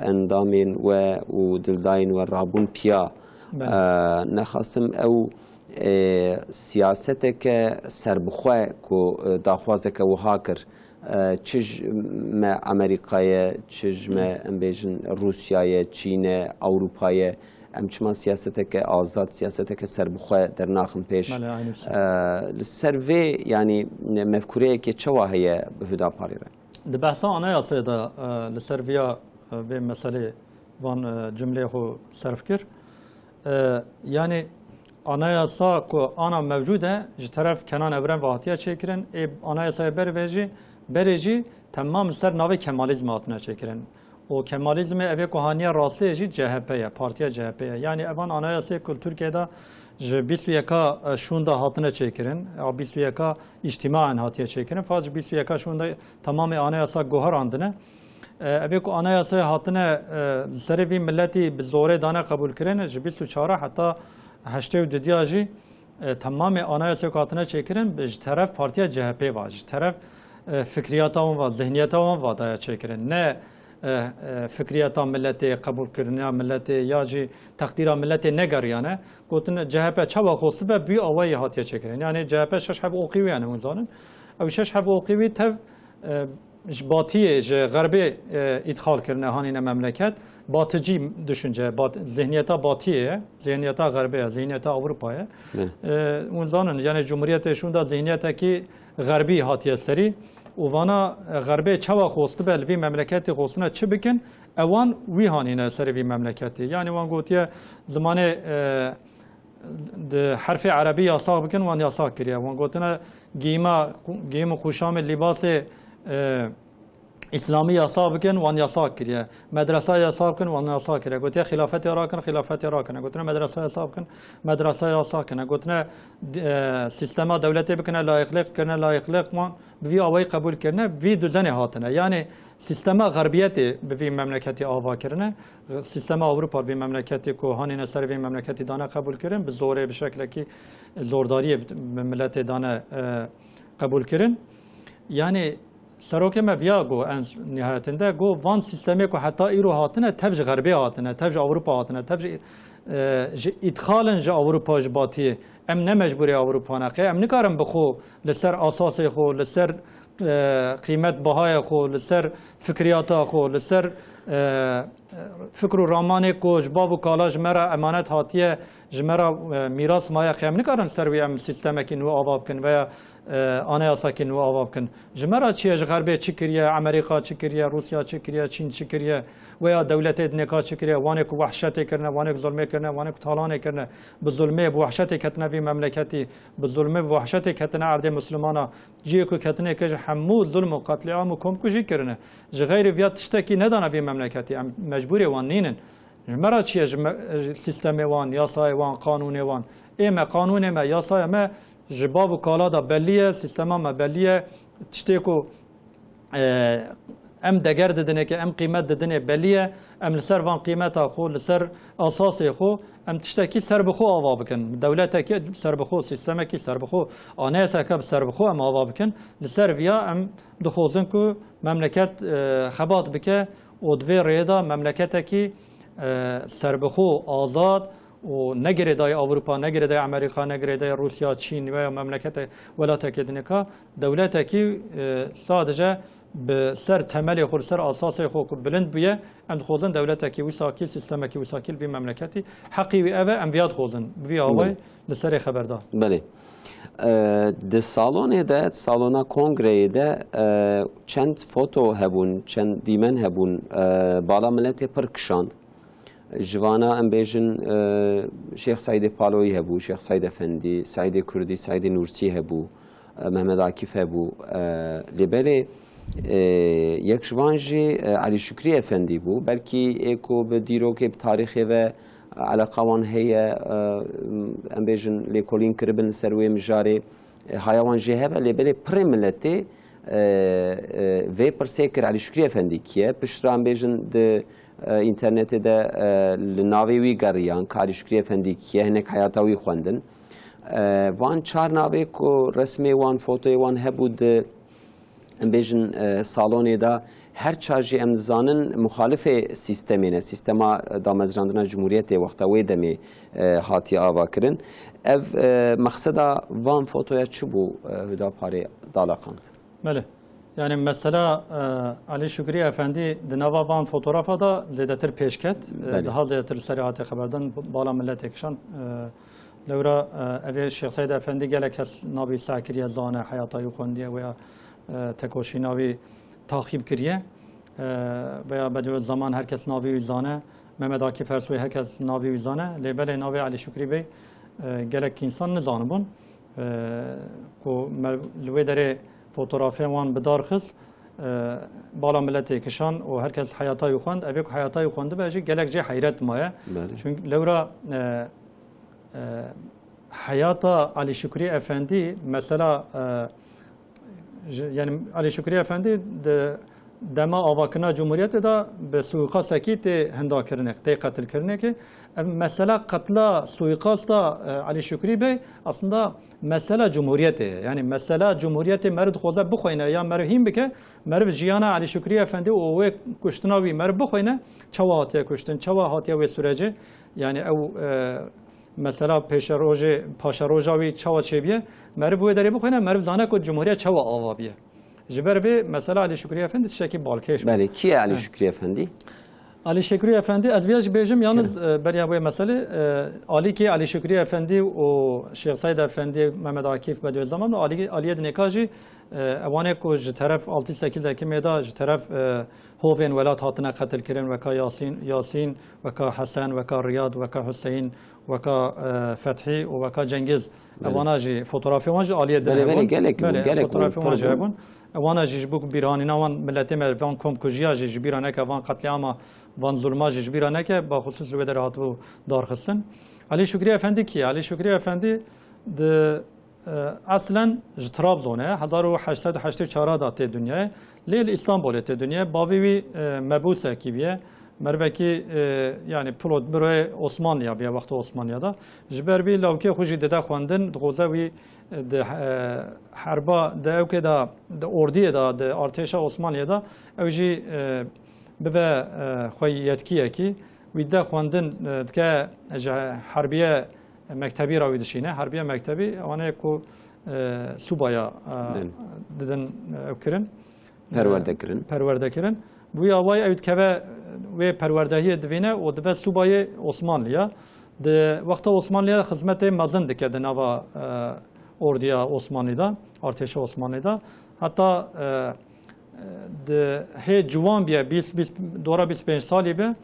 اندامین و دلداین و رابون پیا نخواستم او سیاست که سربخواه که داخوازه که وها کر چج ما امریکای چج ما امبیجن روسیای چین اروپای امچمان سیاست که آزاد سیاست که سربخواه در ناخم پیش سروی یعنی مفکوره که چه واهیه به هدا پاریره ده بحثا آنها یاسه ده لسرویا به مسئله وان جمله خو صرف کرد yani anayasa ku ana mevcude ji taraf kenan evren vahatiye çekirin anayasaya bereci tamam ser nave kemalizm hatına çekirin o kemalizmi eve kohaniye rastlıya ji CHP'ye partiye CHP'ye yani evan anayasaya ku Türkiye'de ji bisviyaka şunda hatına çekirin bisviyaka içtimaen hatiye çekirin fakat bisviyaka şunda tamamı anayasa gohar andine اوی کو آنایاسای هاتنه سری ملتی به زوره دانه قبول کردن جبیست و چهاره حتی هشته و ددیا جی تمام آنایاسای هاتنه چکردن به طرف پارتیا CHP واج طرف فکریات هم و ذهنیت هم وادای چکردن نه فکریات ملتی قبول کردن ملتی یا جی تقدیر ملتی نگریانه گفتن CHP چوا خواسته به بی آوای هاتیا چکردن یعنی CHP شش حب اوقیوی یعنی منظورن او شش حب اوقیوی تف باطیه غربی ادخال کردن هانین مملکت باطجی düşünce zihniyeta batıya zihniyeta غربیه zihniyeta Avrupa'ya اونزانن yani cumhuriyet şunda zihniyeteki غربی hatiye seri uvana غربی çava xostu belvi memleketi xostuna çi bikin evan wi hanine seri vi memleketi yani van gotiye zamanı de harfi arabi yasak bikin van yasak kiriye van gotuna giyim kuşam libası İslami yasa bikin, wan yasa kiriye. Medresa yasa bikin, wan yasa kiriye. Gotiye xilafeti rakin, xilafeti rakin. Gotine medresa yasa bikin, medresa yasa kine. Gotine sistema devleti bikine layıklık kirine, layıklık wan bivi avayı kabul kirine, vi düzeni hatine. Yani sistema garbiyeti bivi memleketi ava kirine, sistema Avrupa bir memleketi ku hanine ser bir memleketi dana kabul kirin, bi zore bir şekilde ki zordariye milleti dana kabul kirin. Yani سروکه مفیا گو ان نهایتنده گو وان سیستمی کو حتی ایرو هاتنه تفج غربی هاتنه تفج اروپا هاتنه تفج ادخالن ج اروپا جباتی ام نه مجبوری اروپا نقه ام نکارم بخو لسر اساس خو لسر قیمت بهای خو لسر فکریات خو لسر فکر و رامان کو جباب و کالا جمرا امانت هاتیه جمرا میراث مایا خیم نکارن سر ویم سیستمی که نو آواب کن و anayasa ki nu avab kin. Jmera çiye Garbe çikiriye, Amerika çikiriye, Rusya çikiriye, Çin çikiriye veya devlet edneka çikiriye, vanek vahşete kirne, vanek zulme kirne, vanek talane kirne, bu zulme bu vahşete ketne vi memleketi, bu zulme bu vahşete ketne arde Müslümana, ciye ku ketne ke hammu zulm katliam kom ku jikirne. Jgayri viyat tişteki nedana vi memleketi, mecburi van ninin. جمرا چیه سیستم وان یاسای وان قانون وان اما قانون ما یاسای ما جباب و کالا دا بلیه سیستم ما بلیه تشتی کو ام دگر ددنه که ام قیمت ددنه بلیه ام لسر وان قیمت خو لسر اساس خو ام تشتکی سر بخو آوا بکن دولت کی سر بخو سیستم کی سر بخو آناس کی سر بخو ام آوا بکن لسر ویا ام دخوزن کو مملکت خبات بکه و دوی ریدا مملکت کی سر بخو آزاد و نگره دای اروپا نگره دای امریکا نگره دای روسیا چین و مملکت ولایت کدنکا دولت کی سادجه به سر تمل خود سر اساس خود بلند بیه ام خوزن دولت کی وساکی سیستم کی وساکی به مملکتی حقی و اوه ام ویاد خوزن وی اوه لسر خبردار بله د سالن ده سالونا کنگره ده چند فوتو هبون چند دیمن هبون بالا ملت پرکشاند جوانا ام بیژن شیخ سعید پالوی هبو شیخ سعید افندی سعید کردی سعید نورسی هبو محمد عاکف هبو لبره یک جوانجی علی شکری افندی بو بلکی اکو به دیرو که تاریخی و علاقه وان هی ام بیژن لیکولین کربن سروی مجاری هایوان جهه ولی بله پرملتی و پرسیکر علی شکری افندی کیه پشتر ام بیژن د اینترنت ده لناوی وی گریان علی شکری افندی کیه هنک حیاتاوی خوندن وان چار ناوی کو رسمی وان فوتوی وان هبود ام بیژن سالونی ده هر چارجی امزانن مخالف سیستمینه سیستما دامزراندنا جمهوریت وقتا وی دمی هاتی آوا کرن اف مقصدا وان فوتویا چی بو هدا پاری دالاقاند بله yani mesela Ali Şükrü Efendi dnava van fotoğrafa da zedetir peşket daha zedetir serihatı haberden bala millet ekşan levra evi Şeyh Said Efendi gelek has nabi sakiriye zane hayata yukondiye veya tekoşi navi takip kiriye veya bedü zaman herkes navi vizane Mehmet Akif Ersoy herkes navi vizane lebele navi Ali Şükrü Bey gelek insan nizanı bun ku lvedere fotoğrafı wan bedar xis bala milleti kişan o herkes hayata yuxand evek hayata yuxandı bence gelekce hayret maya çünkü levra hayata Ali Şükrü Efendi mesela yani Ali Şükrü Efendi de dema avakına cumhuriyeti da be suikastaki te henda kirnek te katil kirnek mesela katla suikasta Ali Şükrü Bey aslında mesela cumhuriyeti yani mesela cumhuriyeti merd xoza bixoyne ya merhim bike merv jiyana Ali Şükrü Efendi o ve kuştunavi merv bixoyne çava hatiye kuştun çava hatiye ve süreci yani ev mesela peşeroje paşarojavi çava çebiye merv ve deri bixoyne merv zana ko cumhuriyet çava avabiye جبر مثلا علی شکری افندی تشکی بالکش. بله کی علی شکری افندی؟ علی شکری افندی از ویاج بیجم یالنز برای ابوی مسئله علی کی علی شکری افندی و شیخ سعید افندی محمد عاکف بدو زمان و علی دنیکاجی اوانه کو طرف 6-8 اکیمدا طرف هوین ولات هاتنا قتل کردن وکا یاسین وکا حسن وکا ریاض وکا حسین وکا فتحی و وکا جنگیز اواناجی فوتوغرافی وانج علی دنیکاجی فوتوغرافی وانج هبون وانا جيجبوك بيرانينا وان ملتي وان كومكوجيا جيجبيرانك وان قتلعاما وان ظلما جيجبيرانك بخصوص الودر هاتو دار خستن علي شكري افندي كي علي شكري افندي د اصلا جترابزونه 1884 دات دنيا ليل اسطنبول دنيا باوي مبوسه كيبيه مروکی yani pilot برای عثمانیا بیا وقت عثمانیادا جبر وی لوکی خوشی داده خواندن دوزه وی د حربا د اوکی دا د اردی دا د ارتش عثمانیادا اوجی به خوی یتکیه کی وی دا خواندن که حربیه مکتبی را ویدشینه حربیه مکتبی آنه کو سوبایا ددن اوکرن پرورده کرن bu yavay evt keve ve perverdehiye divine o dve subayı Osmanlıya de vakta Osmanlıya hizmete mazın dike de nava orduya Osmanlı'da arteşi Osmanlı'da hatta de he civan biye dora 25 sali be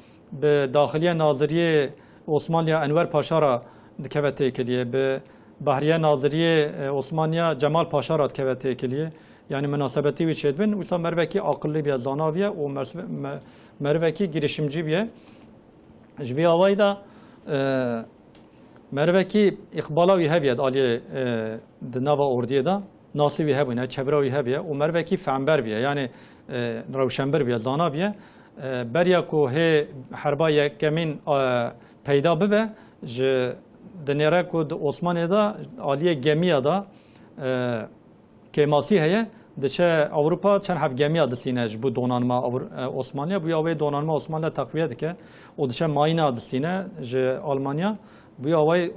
dahiliye naziriye Osmanlıya Enver Paşa'ra dikeve tekeliye be Bahriye Naziriye Osmanlıya Cemal Paşa'ra dikeve tekeliye yani münasebeti bir şeydin. Uysa merveki akıllı bir zanaviye, o merveki girişimci bir. جوی آوای دا مروکی اقبالا وی هبید آلی دنوا اردیه دا ناسی وی هبونه چبرا وی هبیه و مروکی فعنبر بیه یعنی روشنبر بیه زانا بیه بریا کو هی حربا یکمین پیدا ببه ج دنیره کو عثمانی دا آلی گمیه دا که ماسی هیه دچه اروپا چند هفت گمیه دستینه جبو دونانما عثمانیا بویا وی دونانما عثمانیا تقویت که و دچه ماینا دستینه ج آلمانیا بویا وی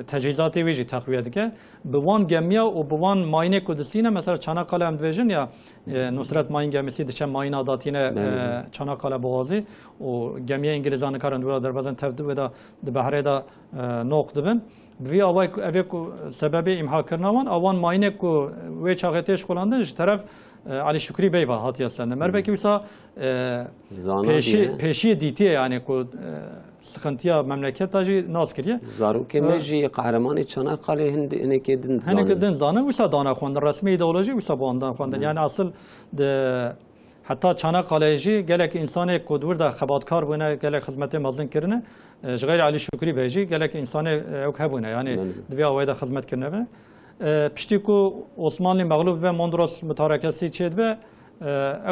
تجهیزاتی ویجی تقویت که بوان گمیا و بوان ماینه کردستینه مثلا چاناقاله هم دویژن یا نصرت ماین گمیسی دچه ماینا داتینه چاناقاله بوازی و گمیه انگلیزان کارن دولا در بازن تفدو دا بحره دا نوق دبن بوی آوای اوی کو سبب امحا کرنوان آوان ماینه کو وی چاقتیش کلاندن جه طرف علی شکری بیوا هاتی هستند مروه که ویسا پیشی دیتیه یعنی کو سخنتیا مملکت تاجی ناز کریه زارو که میجی قهرمان چاناقاله هنده که دن زانه هنده دن زانه ویسا دانا خواندن رسمی ایدئولوژی ویسا باندن خواندن یعنی اصل حتی چاناقاله جی گلک انسان کدور دا خباتکار بونه گلک خدمت مازن کرنه غیر علی شکری بیجی گلک انسان اوک هبونه یعنی دوی آوای دا خدمت کرنه به پشتی کو عثمانی مغلوب و مندرس متارکسی چید به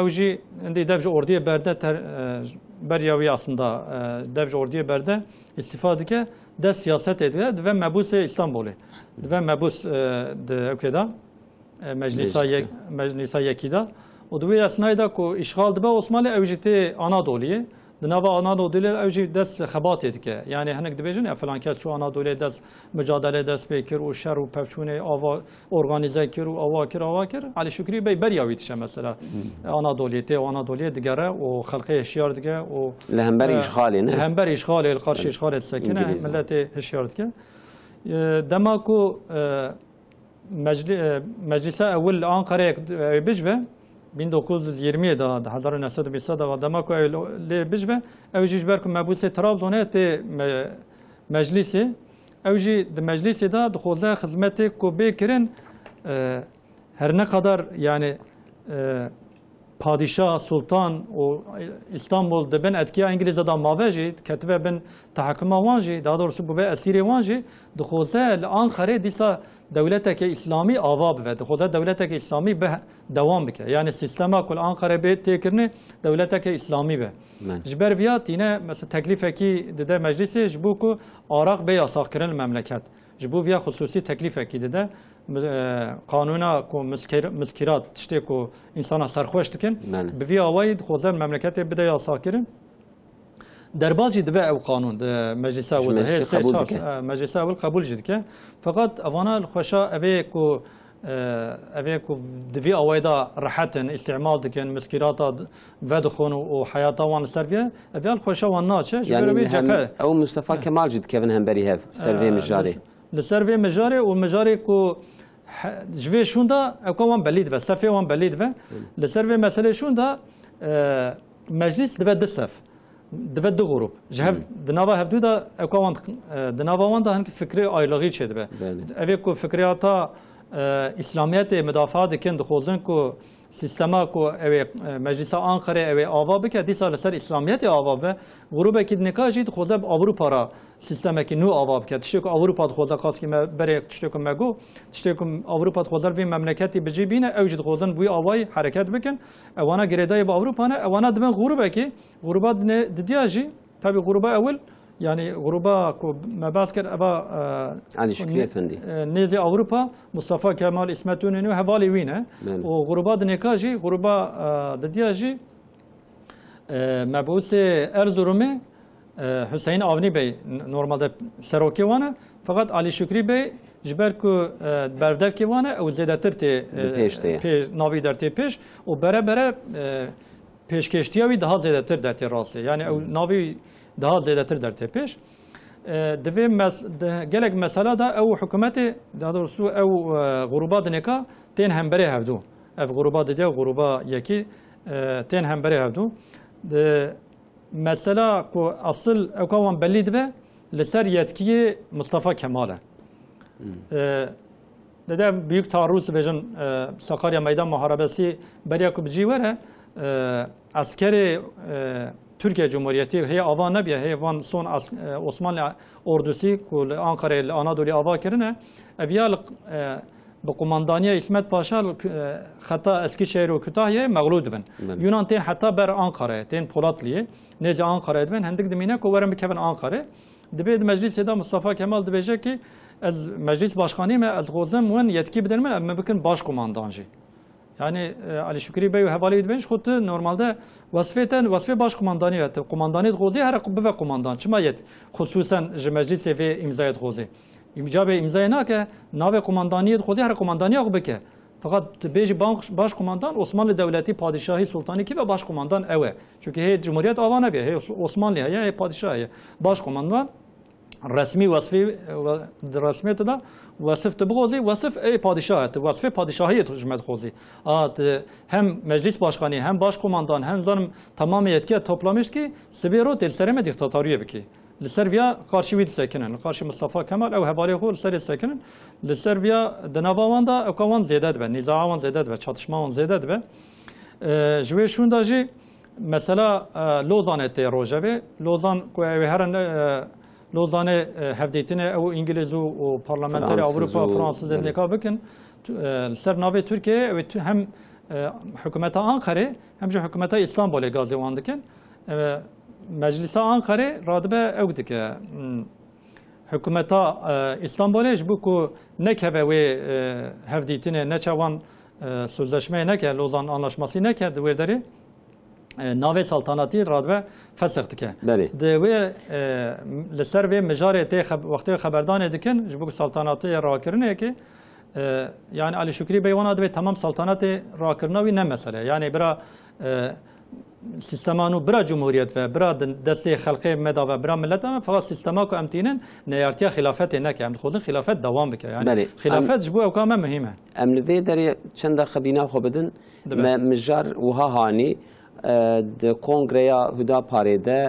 اوجی اندی devj orduya berde beryavi aslında devj orduya berde istifade ke de siyaset ediyor ve mebus İstanbul'u ve mebus de okeda meclisa yekida o da esnada ko işgal de Osmanlı evjiti Anadolu'yu Dnava Anadolu'yla evji dest xabat edike. Yani hanek dibejin ya falan kes şu Anadolu'ya dest mücadele dest bekir o şer o pevçune ava organize kir o ava kir. Ali Şükri Bey beriya vitişe mesela. Anadolu'ya digere o halkı eşyar dige o lehember işgali ne? Lehember işgali, karşı işgali sekine milleti eşyar dige. Demaku meclise evvel Ankara'ya bijve 1920 da 1920 da Damako le bijve evji berkum mabuse Trabzon'e te meclisi evji de meclisi da xoza hizmeti ko bekirin her ne kadar yani padişah, sultan o İstanbul'da ben etkiya İngilizce'de maveci, ketve ben tahakkuma vanji, daha doğrusu bu ve esiri vanji, dixoze Ankara disa devleteke İslami avab ve dixoze devleteke İslami be devam bike. Yani sistema kul Ankara be tekirni devleteke İslami be. Jber viyat yine mesela teklifeki de meclisi jbu ku Arak be yasak kirin memleket. Jbu viya hususi teklifeki de قانونا کو مسکرات تشتی کو انسان سرخوش دکن به آواید خوزن مملکت بده یا ساکرین در بازی دو او قانون مجلس اول مجلس اول قبول جد که فقط اوانا خوشا اوی کو دوی آوایدا راحتن استعمال دکن مسکرات و دخون و حیاتا وان سرویه اوی خوشا وان ناچه یعنی او مصطفی کمال جد که هم بری هف سرویه مجاری لسرویه مجاری و مجاری کو جوی شوندا اکوان بلید و صفه وان بلید و لسروی مسئله شوندا مجلس دو دسف دو دو غروب جهب دنوا هفدو دا اکوان دنوا وان دا هنگ فکری آیلاغی چید به اوی کو فکریاتا اسلامیت مدافعات کن دخوزن کو سیستما کو اوی مجلس آنکره اوی آوا بکه دیسا لسر اسلامیت آوا و غروب اکید نکاجید خوزب اروپا را سیستما کی نو آوا بکه تشتی کو اروپا خوزا قاس کی بره تشتی کو مگو تشتی کو اروپا خوزر وی مملکتی بجیبینه اوجد خوزن بوی آوای حرکت بکن اوانا گریدای با اروپا نه اوانا دمن غروب کی غروبات ددیاجی تابع غروبا اول yani gruba ko mebasker aba Ali Şükrü Efendi nezi Avrupa Mustafa Kemal İsmet İnönü hevali wine o gruba nekaji gruba dediyaji mebuse Erzurum'e Hüseyin Avni Bey normalde seroki wana fakat Ali Şükrü Bey jiber ku berdev ki wana o zedatir te navi derte peş o bere peşkeştiya ve daha zedatir derte rası yani o navi daha zedetir der tepeş. Devê gelek mesela da ew hükümeti daha doğrusu ew gruba dineka tên hemberê hevdû. Ev gruba dide gruba yekî tên hemberê hevdû. Mesela ku asıl ew kawan belî dibe li ser yetkiyê Mustafa Kemal e. Dede büyük taarruz vejin Sakarya Meydan Muharebesi beriya ku bicî were askerê Türkiye Cumhuriyeti heye ava nebiye heye van son Osmanlı ordusu ku Ankara'ya Anadolu'ya ava kirine eviya به قماندانی اسمت پاشا خطا اسکیشهر و کوتاهیه مغلوب دبن یونان تین حتی بر آنکاره تین پولاتلیه نزد آنکاره دبن هندک دمینه کو ورم بکن آنکاره دبید مجلس دا مصطفی کمال دبیجه کی از مجلس باشخانی ما از غوزم ون یتکی بدن من بکن باش قماندانجی yani Ali Şükrü Bey havale edilmiş kutu normalde vasfı baş kumandani ve kumandani gozi her kubbe kumandan çımayet hususen meclis ve imzayet gozi imza ve imzaya nake nave kumandaniyet gozi her kumandaniye kubbe fakat beji baş kumandan Osmanlı Devleti Padişahı Sultanı ki ve baş kumandan eve çünkü hey Cumhuriyet avana bir hey Osmanlı ya hey padişahı baş kumandan resmi vasfı resmiyeti da vasıf tıbğozi vasıf ey padişahı vasfı padişahiyet hükümet xozi hem meclis başkanı hem başkomandan hem zanım tamam yetki toplamış ki sibiro delsereme diktatörüye biki لسرفيا قارشي ويد ساكنن قارشي مصطفى كمال او هبالي خو لسر ساكنن لسرفيا دناوان دا او كوان زيادت به نزاعوان زيادت به çatışmawan زيادت به جوي شون داجي مثلا لوزان ته روجه لوزان کو هرن لوزانه هفدیتine او انگلیز و پارلمانتری اروپا فرانسız elneka bakın ser nave Türkiye ve hem hükümete Ankara hem de hükümete İstanbul'a gazıvandıkken meclise Ankara radbe evdik hükümete İstanbul'a bu ku ne keve ve hevditine ne çavan sözleşmeye ne ke Lozan anlaşması ne ke devleri nave saltanatı radbe fesakhtı ke de ve لسر ve mejarete vakti haberdan ediken bu saltanatı rakirine ki yani Ali Şükrü Bey ona ve tamam saltanatı rakirine ve ne mesele yani bira sistemanu bira cumhuriyet ve bira desteği halkı meda ve bira millet ama fakat sistema ko emtinin neyartiya hilafet ne ki hem xuzun hilafet devam bike yani hilafet bu evkame mühime emli deri çenda xabina xobedin mejar uha hani د کنگره هداپاریده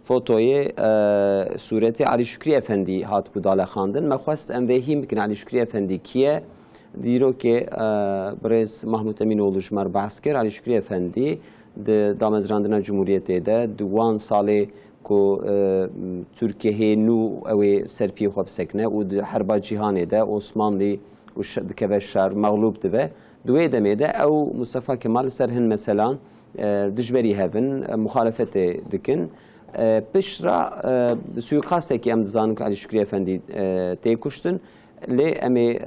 فوتوی صورت علی شکری افندی هات بوداله خواندن مخواست ام وهیم بکن علی شکری افندی کیه دیرو که برز محمود امینوğlu جمر بحث کرد علی شکری افندی د دامزراندنا جمهوریت ده دوان ساله کو ترکیه نو او سرپی خوب سکنه و حرب جهان ده عثمانلی و که شهر مغلوب ده دوی دمیده او مصطفی کمال سرهن مثلا دجبری هفن مخالفت دکن پشرا سویقاسته که ام دزانم که علی شکری افندی تیکشتن لی امی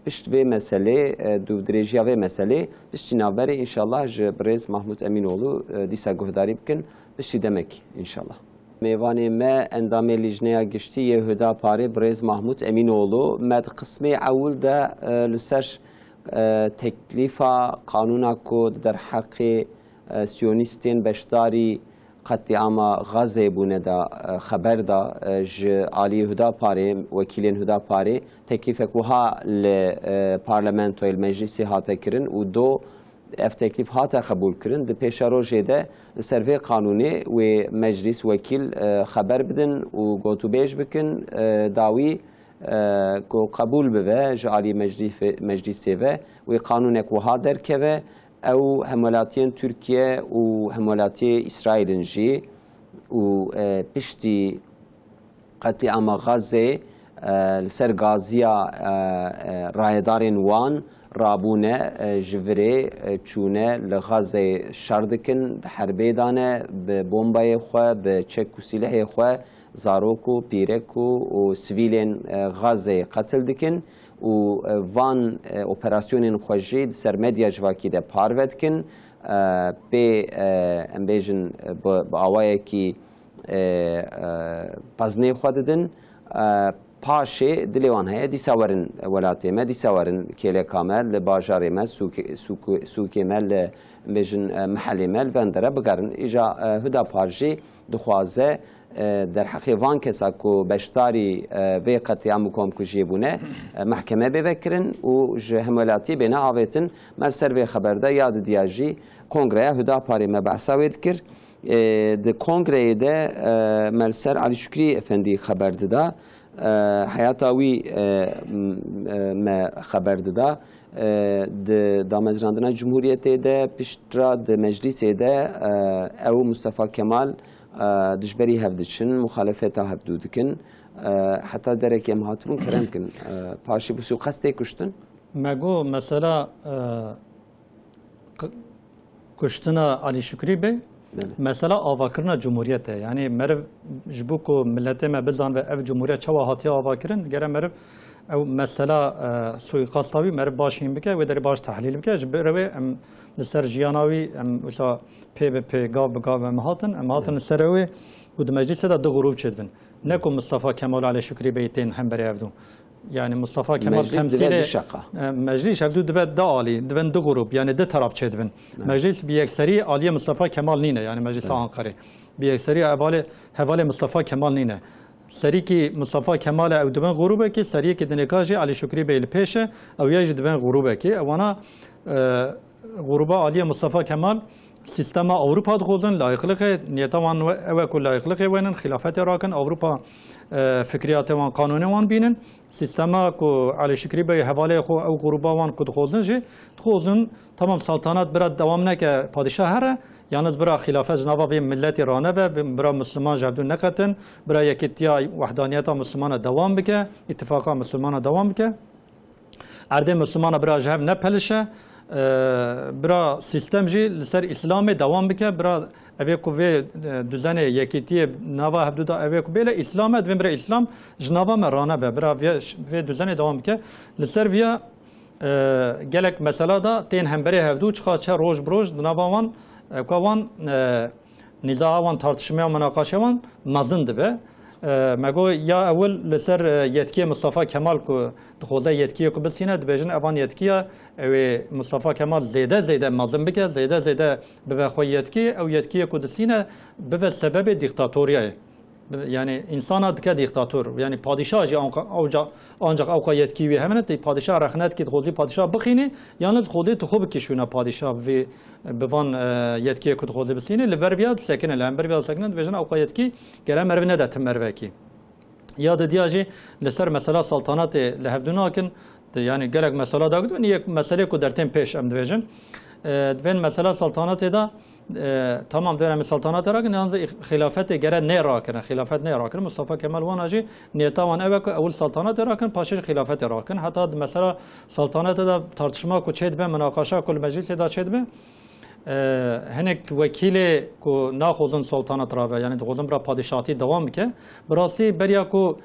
پشت به مسئله دو درجه به مسئله پشتی نابری انشالله جبرز محمود امینوğlu دیسا گهداری بکن پشتی دمک انشالله میوانی ما اندام لجنه گشتی یهودا پاری برز محمود امینوğlu مد قسمی اول ده لسر تکلیفا قانونا کود در حق سیونیستین بشداری قطعام غزه بونه دا خبر دا ج علی هدا پاره وکیلین هدا پاره تکلیف کوها ل پارلمانتو المجلس هاته کرن و دو اف تکلیف هاته قبول کرن د پیشاروجه ده سروی قانونی و مجلس وکیل خبر بدن و گوتو بیج بکن داوی کو قبول به جعلی مجلس و قانون کوها در که او حملاتین ترکیه و حملاتی اسرائیل جی و پشتی قتل عام غزه لسر غازیا رایدارین وان رابونه جوره چونه لغزه شردکن حربه دانه به بمبای خو به چک سلاح خو زاروکو پیرکو و سویلین غزه قتل دکن و وان اپراسیونین خوشید سر مدیا جواکی ده پارود کن به امبیجن با آوایی کی پزنی خود دن پاشه دلیوان هیا دیساورن ولاتی ما دیساورن کلی کامل لباجاری ما سوکی ما لبیجن محلی ما لوندره بگرن ایجا هدا پارجی دخوازه در حقیقت وان کسا کو بشتاری و قطعام کم کجی بونه محکمه ببکرن و حملاتی بنا آویتن مستر و خبرده یاد دیاجی کنگره هدا پاری مبعثا وید کر د کنگره ده مستر علی شکری افندی خبرده ده حیاتاوی ما خبر داده دامزراندنا جمهوریت ده پشترا ده مجلس ده او مصطفى كمال دجبری هفدشن مخالفت هفدودکن حتی درک ام هاتون کرم کن پاشی بسیو قصد کشتن مگو مثلا کشتنا علی شکری به مثلا آواکرنا جمهوریت یعنی مرو جبوکو ملت ما بزن و اف جمهوریت چوا هاتی آواکرن گره مرو او مثلا سویقاستاوی مرو باشیم بکه و در باش تحلیل بکه جبروی ام لسر جیاناوی ام ولا پی به پی گاو به گاو ام هاتن سروی و در مجلس دا دو غروب چدون نکو مصطفى كمال علی شکری بیتین هم بری افدو يعني مصطفى كمال تمثيل مجلس هفدو دفت دا عالي دفن دو غروب يعني دو طرف چدون مجلس بيكسري عالية مصطفى كمال نينه يعني مجلس أنقرة بيكسري حوالي مصطفى كمال نينه سريكي مصطفى كمال او دبن غروبه كي سريكي دنيكاجي علي شكري بيل بيشه او يجي دبن غروبه كي وانا غروبه عالية مصطفى كمال سیستم اروپا دخوزن لایقلق نیت وان و کل لایقلق وینن خلافت راکن اروپا فکریات وان قانون وان بینن سیستم کو علی شکری به حواله خو او غروبا وان کو دخوزن جی دخوزن تمام سلطنت برات دوام نکه پادشاه هره یانز برا خلافت جنابا و ملت رانه و برا مسلمان جبدون نکتن برا یکیتیا وحدانیت مسلمان دوام بکه اتفاق مسلمان دوام بکه ارده مسلمان برا جهب نپلشه برا سیستم جی لسر اسلام دوام بکه برا اوه کو وی دوزن یکیتی نوا حدودا اوه کو بیل اسلام دویم برا اسلام جنوا مرانه به برا وی دوزن دوام بکه لسر ویا گلک مثلا دا تین همبری هفدو چخا چه روز بروز نوا وان کوان نزاع وان تارتشمه و مناقشه وان مزند به مگو یا اول لسر یتکی مصطفى كمال کو دخوزه یتکی کو بسینه دبیجن اوان یتکیه او مصطفى كمال زیده مازن بکه زیده به خو یتکی او یتکی کو دسینه به سبب دیکتاتوریه yani insana dike diktatör yani padişah ancak avka yetki ve hemen de padişah rahmet ki xozi padişah bixini yalnız xodi tu xob ki şuna padişah ve bevan yetki ku xozi bisine le verbiya sakine le verbiya sakine bejin avka yetki gelen mervine de merveki ya da diyaji leser mesela saltanat le hevdunakin yani gerek mesela da niye mesele ku derten peş em dvejin dven mesela saltanat da tamam dönem saltanat rakin yalnız hilafet gere ne rakin hilafet ne rakin Mustafa Kemal Vanaji niyetavan evek evvel saltanat rakin paşa hilafet rakin hatta mesela saltanat da tartışma ku çedbe münakaşa kul meclis da çedbe henek vekili ku naxozun saltanat rave yani xozun bra padişahati devam ke burası beriya ku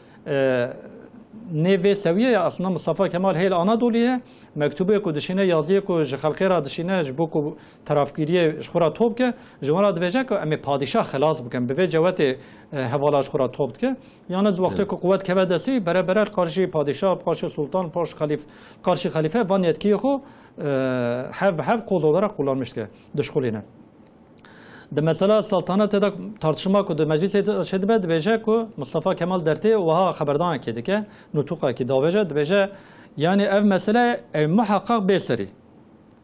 نوی سویه اصلا مصطفى كمال هیل آنادولیه مکتوبه کو دشینه یازیه کو خلقی را دشینه جبو کو طرفگیری خورا توب که جمهورات وجه که امی پادشاه خلاص بکن به جوات حوالاش خورا توب که یعنی از وقتی که قوت که دستی برابر قارشی پادشاه قارشی سلطان قارشی خلیفه وانیت کی خو حف قوزولارا kullanmış که دشخولینه de mesela saltanat tartışma ku de meclis şedbe de beje ku Mustafa Kemal derti ve ha haberdan kedi ke nutuqa ki daveje de beje yani ev mesele ev muhakkak beseri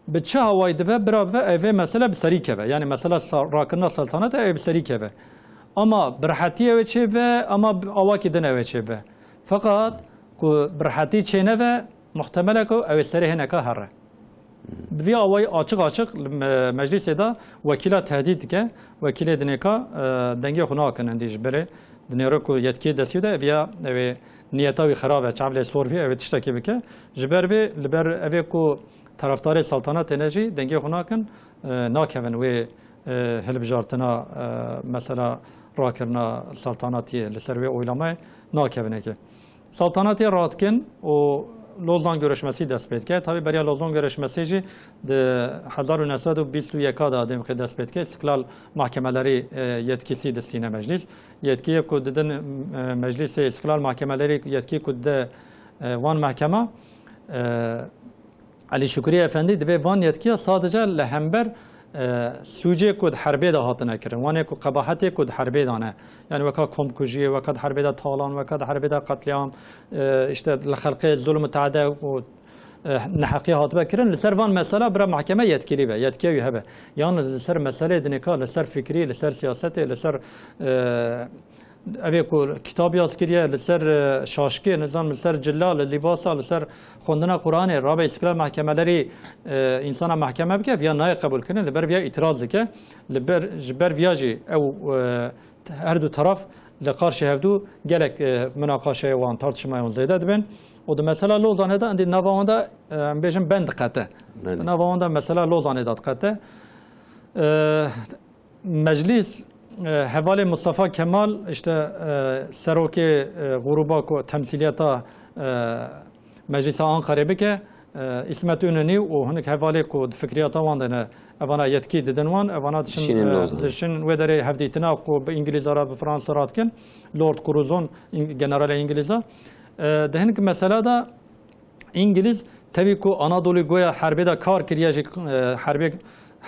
be çe havayı de beraber ev mesele be seri keve yani mesela rakına saltanat ev seri keve ama berhatiye ve çeve ama avaki de ne çeve fakat ku berhati çene ve muhtemelen ku ev seri heneka harre Via avay açık meclise de vekila tehdit ke vekile dineka denge xuna kan andiş bere dinero ku yetki desiyor via ve niyetavi xarab ve çavle sorbi evet iştaki bike jiber ve liber eve ku taraftarı saltanat enerji denge xuna kan nakevin ve helbjartına mesela rakirna saltanatiye liser ve oylama nakevin ki saltanatiye rahatken o Lozan görüşmesi despet ke tabi beriya Lozan görüşmesi de 1921 da dem ki despet ke istiklal mahkemeleri yetkisi destine meclis yetkiye ku dedin meclis istiklal mahkemeleri yetki ku de van mahkeme Ali Şükri Efendi ve van yetkiye sadece lehember سوجه کد حربه ده هاتنه کرن وانه کو قباحت کد حربه دانه یعنی وکا کمکوجی وکا حربه ده تالان وکا حربه ده قتلیام işte لخلقه ظلم تعدی و نحقی هات بکرن لسر وان مسئله برا محکمه yetkili به yetkiye هبه یعنی لسر مسئله دنیکا لسر فکری لسر سیاست لسر اوی کو کتابی اسکریه لسر شاشکی نظام لسر جلال لباسا لسر خوندن قرآن رابع استقلال محکمه لری انسان محکمه بکه ویا نای قبول کنه لبر ویا اعتراض که لبر جبر ویاجی او هر دو طرف لقارش هفدو گلک مناقشه وان تارتشمای اون زیده دبن و ده مثلا لوزانه ده اندی نوانده بیشم بند قطه نوانده مثلا لوزانه داد قطه مجلس حوالی مصطفی کمال işte سروک غروبا کو تمثیلیتا مجلس آنکاره بکه اسمت اوننی و هنک حوالی کو فکریات واندنه اوانا یتکی ددن وان اوانا دشن و داره هفدیتنا کو به انگلیزا را به فرانسه رات کن لورد کروزون جنرال انگلیزا ده هنک مسئله دا انگلیز تبی کو آنادولی گویا حربه دا کار کریه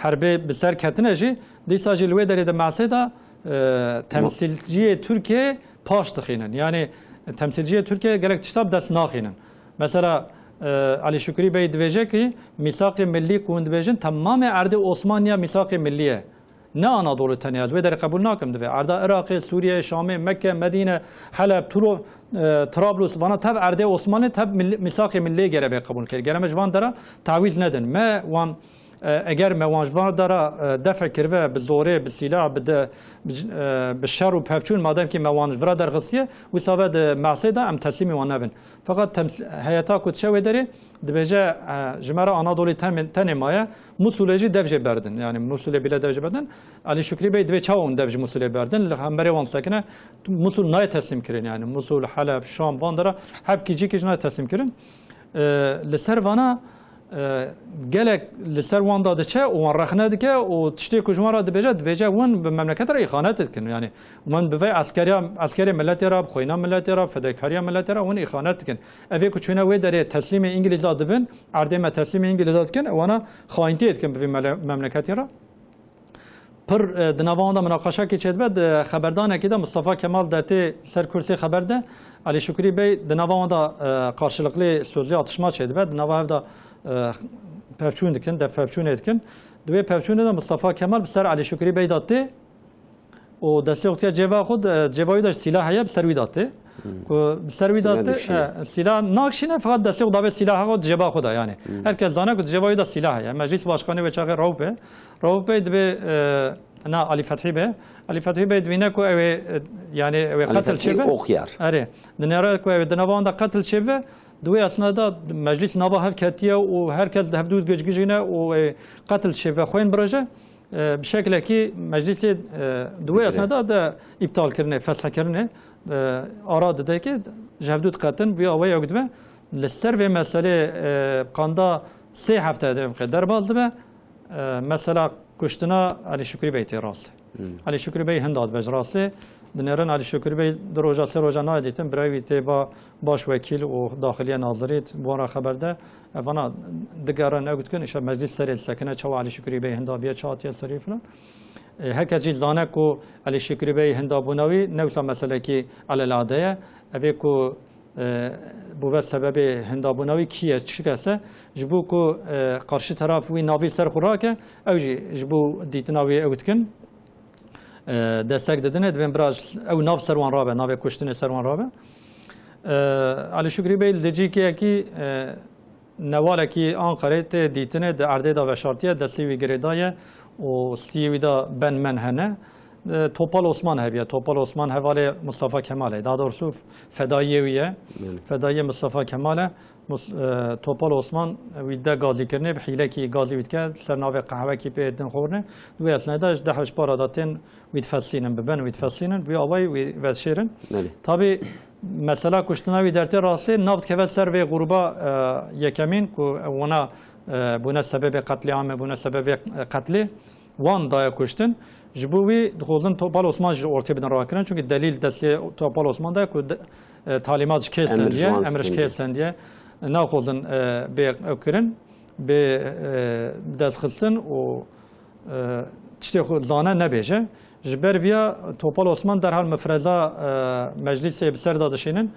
حربه بسر کتنه جی دیسا جلوه داره ده معصده temsilci Türkiye paş tıxinin. Yani temsilci Türkiye gerek tiştab dest naxinin. Mesela Ali Şükrü Bey diyecek ki misak-ı milli kund bejin tamamı erdi Osmaniye misak-ı milliye. Ne Anadolu teniyaz ve deri kabul nakim diye. Arda Irak, Suriye, Şam, Mekke, Medine, Halep, Trablus vana tab erdi Osmanlı tab misak-ı milliye gerebe kabul kir. Geremeş van dara taviz nedin. Me van اگر موانجوار داره دفع کرده به زوره به سلاح به شر و پفچون مادام که موانجوار در غسیه و سبب معصیده ام تسلیم و نبین فقط هیئتا کد شوی داره دبیجه جمره آنادولی تنمایه مسئولیتی دفع بردن یعنی مسئولی بلا دفع بردن علی شکری بی دو چاون دفع مسئولی بردن همبری وان سکنه مسئول نای تسلیم کردن یعنی مسئول حلب شام وان داره هب کیجی کیج نای تسلیم کردن لسر وانا gelek لسر وان داده چه وان رخنه دکه و تشتی کجمارا دبیجه ون به مملکت را اخانت کن یعنی من به عسکری ملت را خوینا ملت را فداکاری ملت را ون اخانت کن اوی کو چونه وی داره تسلیم انگلیزا دبن اردم تسلیم انگلیزا کن وانا خاینتی کن به مملکت را پر دنوان دا مناقشه کی چید بد خبردان کی دا مصطفی کمال دته سر کرسی خبر ده علی شکری بی دنوان دا karşılıklı sözlü atışma çedi bed dنوان da pevçun dikin de pevçun etkin dve pevçun da Mustafa Kemal ser Ali Şükri Bey dattı o destekte ceva xud cevayı da silah haya servi dattı ko servi dattı silah nakşine fakat destek da silah xud ceva xuda yani herkes zana ko cevayı da silah haya meclis başkanı ve çağı Rauf Bey dve na Ali Fethi Bey dvine ko ev yani katil şebe are dinara ko ev dنوان da katil şebe دوی اسنادا مجلس نابا هف کتیه و هر کس ده حدود گجگجینه و قتل شه و خوین برجه به شکلی که مجلس دوی اسنادا ده ابطال کرنه فسخ کرنه آراد ده که جهدود قتن وی آوای اگدوه لسر و مسئله قاندا 3 هفته ده در باز ده مثلا کشتنا علی شکری بیتی راسته علی شکری بی هنداد بج راسته دنیران علی شکری بی در روزا سه روزا نایدیتم برای تی با باش وکیل و داخلی ناظریت بورا خبر ده وانا دگران نگفت کن ایشا مجلس سری سکنه چوا علی شکری بی هندا بیا چاتی سری فلان هر کسی زانه کو علی شکری بی هندا بوناوی نوسا مسئله کی علی العاده اوی کو بوده سبب هندا بوناوی کیه چی کسه جبو کو قارشی طرف وی ناوی سر خوراکه اوجی جبو دیتناوی اوت کن destek dedine ben biraz ev nav servan rabe nav kuştune servan rabe Ali Şükrü Bey dedi ki nevale ki Ankara'da ditine de ardeda ve şartiye deslivi geredaya o stivi da ben menhene Topal Osman hebiye Topal Osman hevale Mustafa Kemal'e daha doğrusu fedaiye Mustafa Kemal'e Topal Osman ویده گازی کرنه به حیله کی گازی وید که سرناوی قهوه کی پیدن خورنه دوی اصلا داشت ده هش بار داتن وید فسینن ببن وید فسینن وی آوای وید شیرن tabi mesela kuştunavi derti rastlı naft keve ser ve gruba yekemین کو ona buna sebebi katliamı buna sebebi katli وان دایا کشتن جبوی دخوزن توپال عثمان جو ortaya bir rakıran çünkü delil desti توپال عثمان da talimat keslen diye emriş keslen diye ناخذن بأكرن بدست خستن و تشتي زانه نبيجه جبر فيا توپال عثمان در حال مفرزا مجلس بسر دادشينن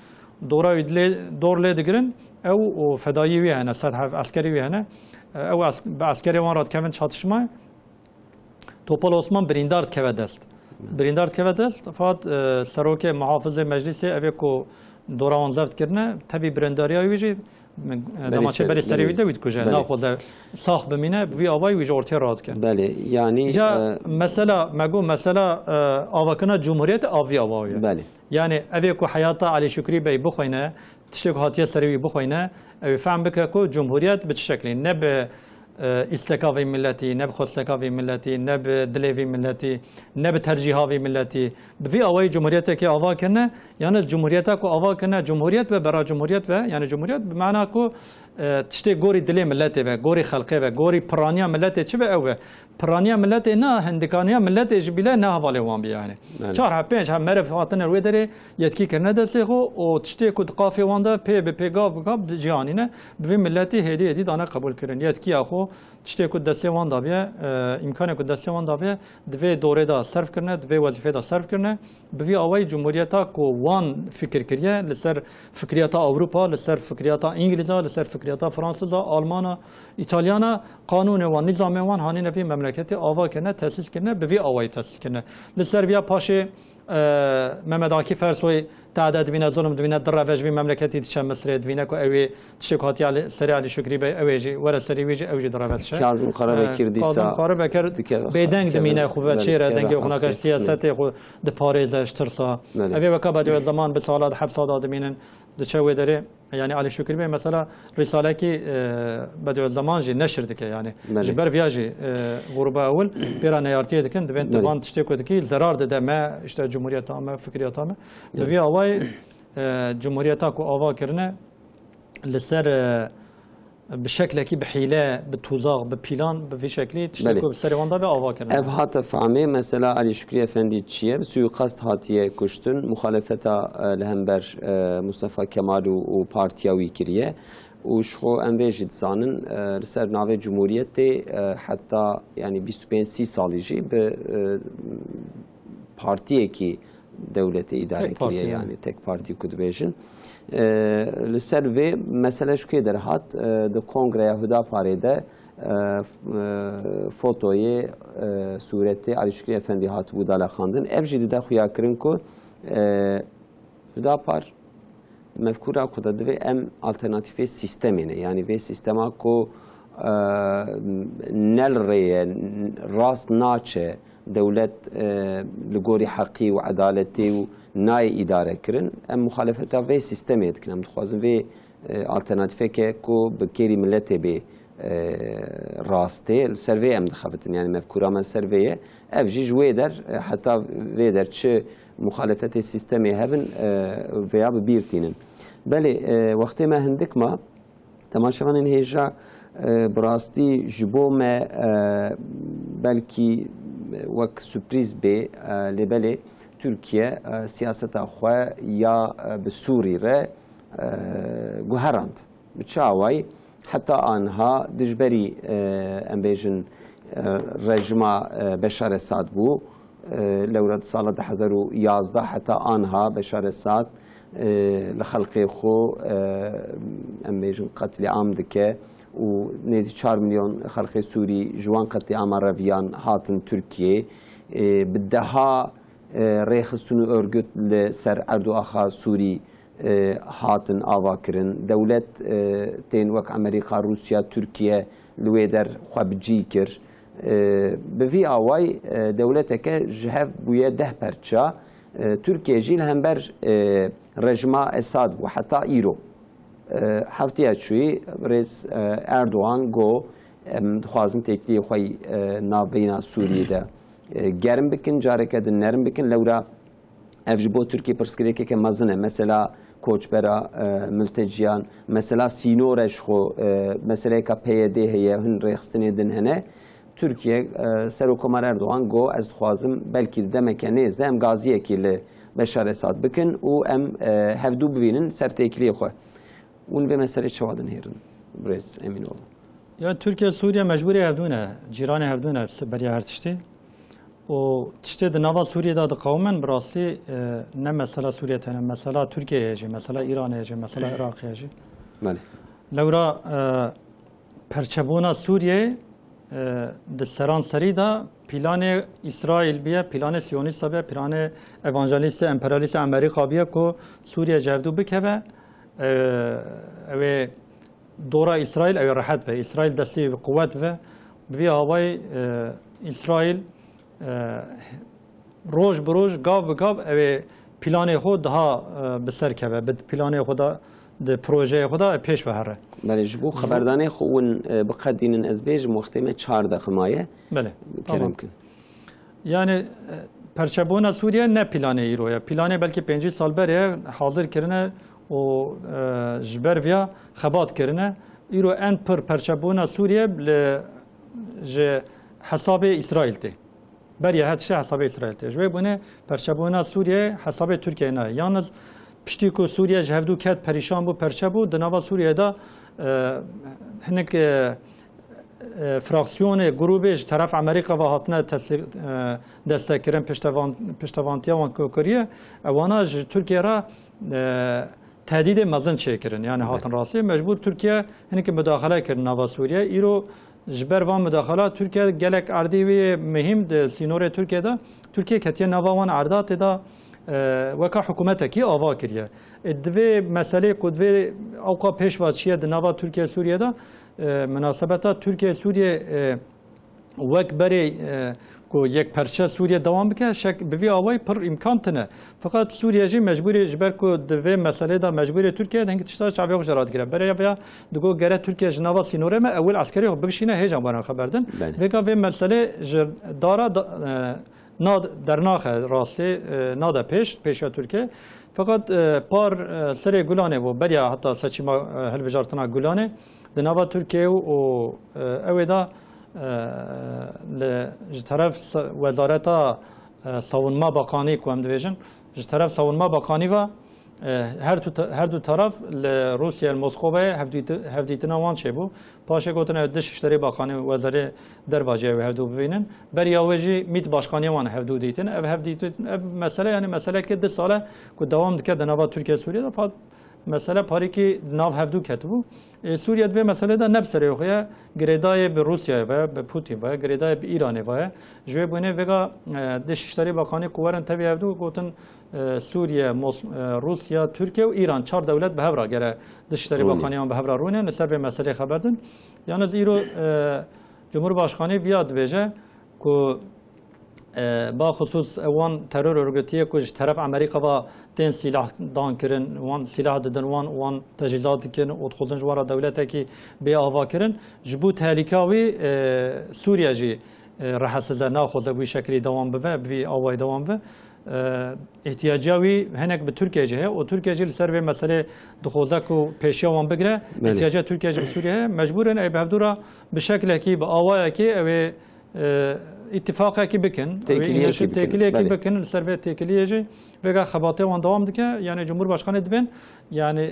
دور لي دگرن او فدایی وی هنه سطح عسکری وی هنه او عسکری وان راد کمن çatışma توپال عثمان بریندارد که دست بریندار که دست فات سروک محافظ مجلس اوی کو دوران زفت کردنه تبی برینداری ویجی دماچه بری سری ویده وید کجا ناخود ساخ بمینه بی آوای ویج ارتی راد کن. بله یعنی جا مثلا مگو مثلا آواکنا جمهوریت آوی آوایه. بله. یعنی اوی کو حیاتا علی شکری بی بخوینه تشتک هاتیه سری بخوینه اوی فهم بکه کو جمهوریت به چه شکلی نه به استکاوی ملتی نه به خستکاوی ملتی نه به دلیوی ملتی نه به ترجیحاوی ملتی به آوای جمهوریت که آوا کنه یعنی جمهوریت کو آوا کنه جمهوریت به برای جمهوریت و یعنی جمهوریت به معنی کو تشتی گوری دلی ملتی و گوری خلقه و گوری پرانیا ملتی چه به او پرانیا ملتی نه هندکانیا ملتی جبیله نه حواله وان بی یعنی چهار ها پنج هم مرف هاتن روی داره یتکی کرنه دسته خو و تشتی کو قافی وانده پی به پیگاب جهانی نه به ملتی هدی دانه قبول کردن یتکی آخو تشتی کو دسته وان دابیه امکان کو دسته وان دابیه دوی دوره دا صرف کرنه دوی وظیفه دا صرف کرنه به آوای جمهوریت کو وان فکر کریه لسر فکریات اروپا لسر فکریات انگلیسا لسر فکریات فرانسوزا آلمانا ایتالیانا قانون و نظام وان هانی نفی مملکت آوا کنه تأسیس کنه به آوای تأسیس کنه لسر بیا پاشه محمد آکی فرسوی تعداد بین ظلم دوینه در روش بی مملکتی تشم مصر دوینه کو اوی تشکاتی علی سری علی شکری به اویجی ور سری ویجی اویجی در روش کاظم قرار کردی کاظم قرار کرد بیدنگ دمینه خوب چیره دنگ خوناکش سیاست خود د پاریزش ترسا اوی وقت بعد زمان به سالات حبس دادمینن دچوی داره يعني علي شكري بي مثلا رساله كي بدو الزمان جي نشر دك يعني جبر فياجي غربه اول بيران يارتي دكن دبن طبعا تشتكو دكي زرار ده ما اشتا جمهوريه تامه فكريه تامه دبي اواي جمهوريه تاكو اوا كرنه لسر بشكل كي بحيله بتوزاغ ببلان بفي شكلي تشتكو بسري واندا و اوا كرنه اف هات فهمي مثلا علي شكري افندي تشيه سويقاست هاتيه كشتن مخالفتا لهمبر مصطفى كمال و بارتيا ويكريه وشخو امبيجد زانن لسر ناوي جمهوريت حتى يعني 25 ساليجي ب بارتيه كي دولة إدارة كريه يعني تك بارتي كدبيجن لسر و مسئله شو در هات د کنگره یهودا پاریده فوتوی صورت علی شکری افندی هات بود علی خواندن افجی ده خویا کرن کو یهودا پار مفکورا کدا دوی ام آلترناتیف سیستمینه یعنی و سیستما کو نل ری راست ناچه دولت لگوری حقی و عدالتی و نای اداره کرن ام مخالفتا و سیستمی دکن ام دخوازم و آلترناتیفه که کو بکیری ملت به راسته سروی ام دخفتن یعنی مفکورا من سرویه افجی جوی در حتی و در چه مخالفت سیستمی هفن و یا ببیرتینن بله وقتی ما هندک ما تماشاً این هیجا براستی جبو ما بلکی وک سپریز به لبله ترکیه سیاست آخوا یا به سوری ره گوهراند بچاوی حتی آنها دجبری امبیجن رژیم بشار اسد بو لورد سال 2011 حتی آنها بشار اسد لخلق خو امبیجن قتل عام دکه و نزدیک 4 میلیون خلق سوری جوان قتل عام رویان هاتن ترکیه بدها ریخستون örgüt لسر اردوغان سوری هاتن آوا کرن دولت تین وک امریکا روسیا ترکیه لویدر خوابجی کر به وی آوای دولت که جهف بویه 10 پرچا ترکیه جیل هم بر رژیم اسد و حتی ایرو هفته چوی رئیس اردوغان گو خوازن تکلیه خوی نابینا سوریه ده گرم بکن جاره کدن نرم بکن لورا افجبو ترکیه پرسکریه که مزنه مثلا کوچبرا ملتجیان مثلا سینورش خو مثلا که پیاده هیه هن ریخستنی دن هنه ترکیه سروکمار اردوغان گو از خوازم بلکی دمکنیز ده ام گازیه که بشار اسد بکن و ام هفدو ببینن سر تکلیه خو اون به مسئله چوادن هیرن برز امین اول یا ترکیه سوریه مجبوری هفدونه جیران هفدونه برای هر تشتی و تشتی در نوا سوریه داد قومن براسی نه مثلا سوریه تنه مثلا ترکیه هجی مثلا ایران هجی مثلا عراق هجی بله لورا پرچبونا سوریه د سران سری دا پلان اسرائیل بیه پلان سیونیست بیه پلان اوانجلیست امپریالیست امریکا بیه که سوریه جهدو بکه و دورا اسرائیل او راحت به اسرائیل دستی قوت به هوای اسرائیل روز بروز گاو به گاو او پلان خود ها بسر که به پلان خود د پروژه خدا پیش بهره. بله جبو خبردانه خون بقدین ازبیج مختمه 4 خمایه. بله. ممکن. یعنی پرچبونا سوریه نه پلانه ایرویا پلانه بلکه 5 سال بره حاضر کرنه و جبر ویا خبات کرنه ایرو ان پر پرچبونا سوریه ل حساب اسرائیل ته بریا هاتش حساب اسرائیل ته جوی بونه پرچبونا سوریه حساب ترکیه نه یalnız پشتی که سوریه جهودو کرد پریشان بود پرچه بود دنوا سوریه دا هنک فراکسیون گروهش طرف امریکا و هاتنه دسته کردن پشتوانتی وان کوکریه وانا ترکیه را تهدید مزن چه کردن یعنی هاتن راستی مجبور ترکیه هنک مداخله کرد نوا سوریه ایرو جبر وان مداخله ترکیه گلک اردی و مهم د سینور ترکیه دا ترکیه کتیه نوا وان اردات دا وکا حکومت کی آوا کریه دوی مسئله کدوی اوقا پیش وادشیه دنوا ترکیه سوریه دا مناسبتا ترکیه سوریه وک بری کو یک پرچه سوریه دوام بکه شک بوی آوای پر امکان تنه فقط سوریه جی مجبوری جبر کو دوی مسئله دا مجبوری ترکیه دنگ تشتا شعبی جرات گیره برای بیا دگو گره ترکیه جنوا سینوره ما اول عسکری بگشینه هیچ بارن خبردن وکا وی مسئله دارا ناد در ناخ راستی ناد پیش ترکیه فقط پار سر گلانه و بریا حتی سچما هل بجارتنا گلانه دنوا ترکیه و اویدا طرف وزارت ساونما باقانی کوم دیویژن طرف ساونما باقانی و هر دو طرف روسیه مسکو هفدیتنا وان چه بو پاشه گوتن دش اشتری باقانی وزاره درواجه و هفدو ببینن بر یاوجی میت باشقانی وان هفدو دیتن اف هفدیتن مسئله یعنی مسئله که 2 ساله که دوام دکرد نوا ترکیه سوریه دا فقط مسئله پاری که ناو هفدو کتبو سوریه دوی مسئله دا نبسره خواه گریدای به روسیه و به پوتین و گریدای به ایران و جوی بونه وگا دش اشتری باقانی کوارن تاوی هفدو گوتن سوریه روسیه ترکیه و ایران 4 دولت به هفرا گره دش اشتری باقانی هم به هفرا رونه نسر به مسئله خبردن یعنی از ایرو جمهور باشخانه بیاد بیجه که با خصوص وان ترور örgütüye که طرف امریکا و تن سلاح دان کردن وان سلاح دادن وان تجهیزات کردن و خودن جوار دولتی که به آوا کردن جبو تهلیکاوی سوریه جی رحسز ناخذ به شکلی دوام به به آوای دوام به احتیاجاوی هنک به ترکیه جه و ترکیه جل سر به مسئله دخوزک و پیشیا وان بگره احتیاج ترکیه جل سوریه مجبورن ای به دورا به شکلی که به آوای که اتفاقی که بکن تکلیه که بکن سروی تکلیه جی وگا خباته وان دوام دکه یعنی جمهور باشخانه دوین یعنی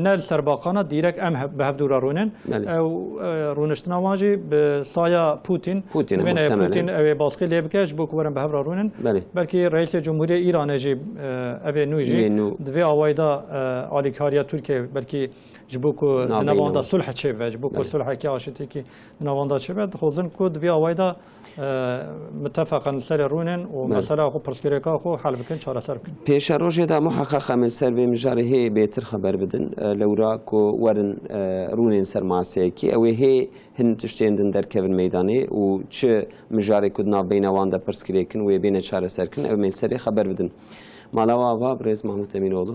نل سرباقانه دیرک ام به هفدورا رونن او رونشتنا واجی به سایا پوتین پوتین او باسقی لیبکش بو کوبرن به هفدورا رونن بلکه رئیس جمهوری ایران جی او نوجی دوی آوایدا آلیکاریا ترکیه بلکه جبو کو نواندا صلح چه و جبو کو صلح کی آشتی کی نواندا چه بعد خوزن کو دوی آوایدا متفقا سر رونن و مسئله خو پرسکریکا خو حل بکن چاره سر بکن پیش روزه دا محقق من سر به مجاره بهتر خبر بدن لورا کو ورن رونن سر ماسه کی او هی هن تشتیندن در کون میدانی و چه مجاره کدنا بین وان دا پرسکریکن و بین چاره سر کن او من سر خبر بدن مالاوا آوا برز محمود امینوğlu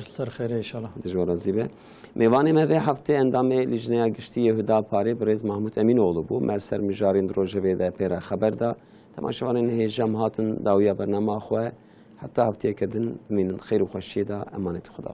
سر خیره انشالله دجوار زیبه میوان مه هفته اندام لجنه گشتی یهودا پاره برز محمود امینوğlu بو مرسر مجارین روجوی ده پیرا خبر دا تماشاوان هجام هاتن داویا برنامه خو حتی هفته کردن من خیر و خوشی دا امانت خدا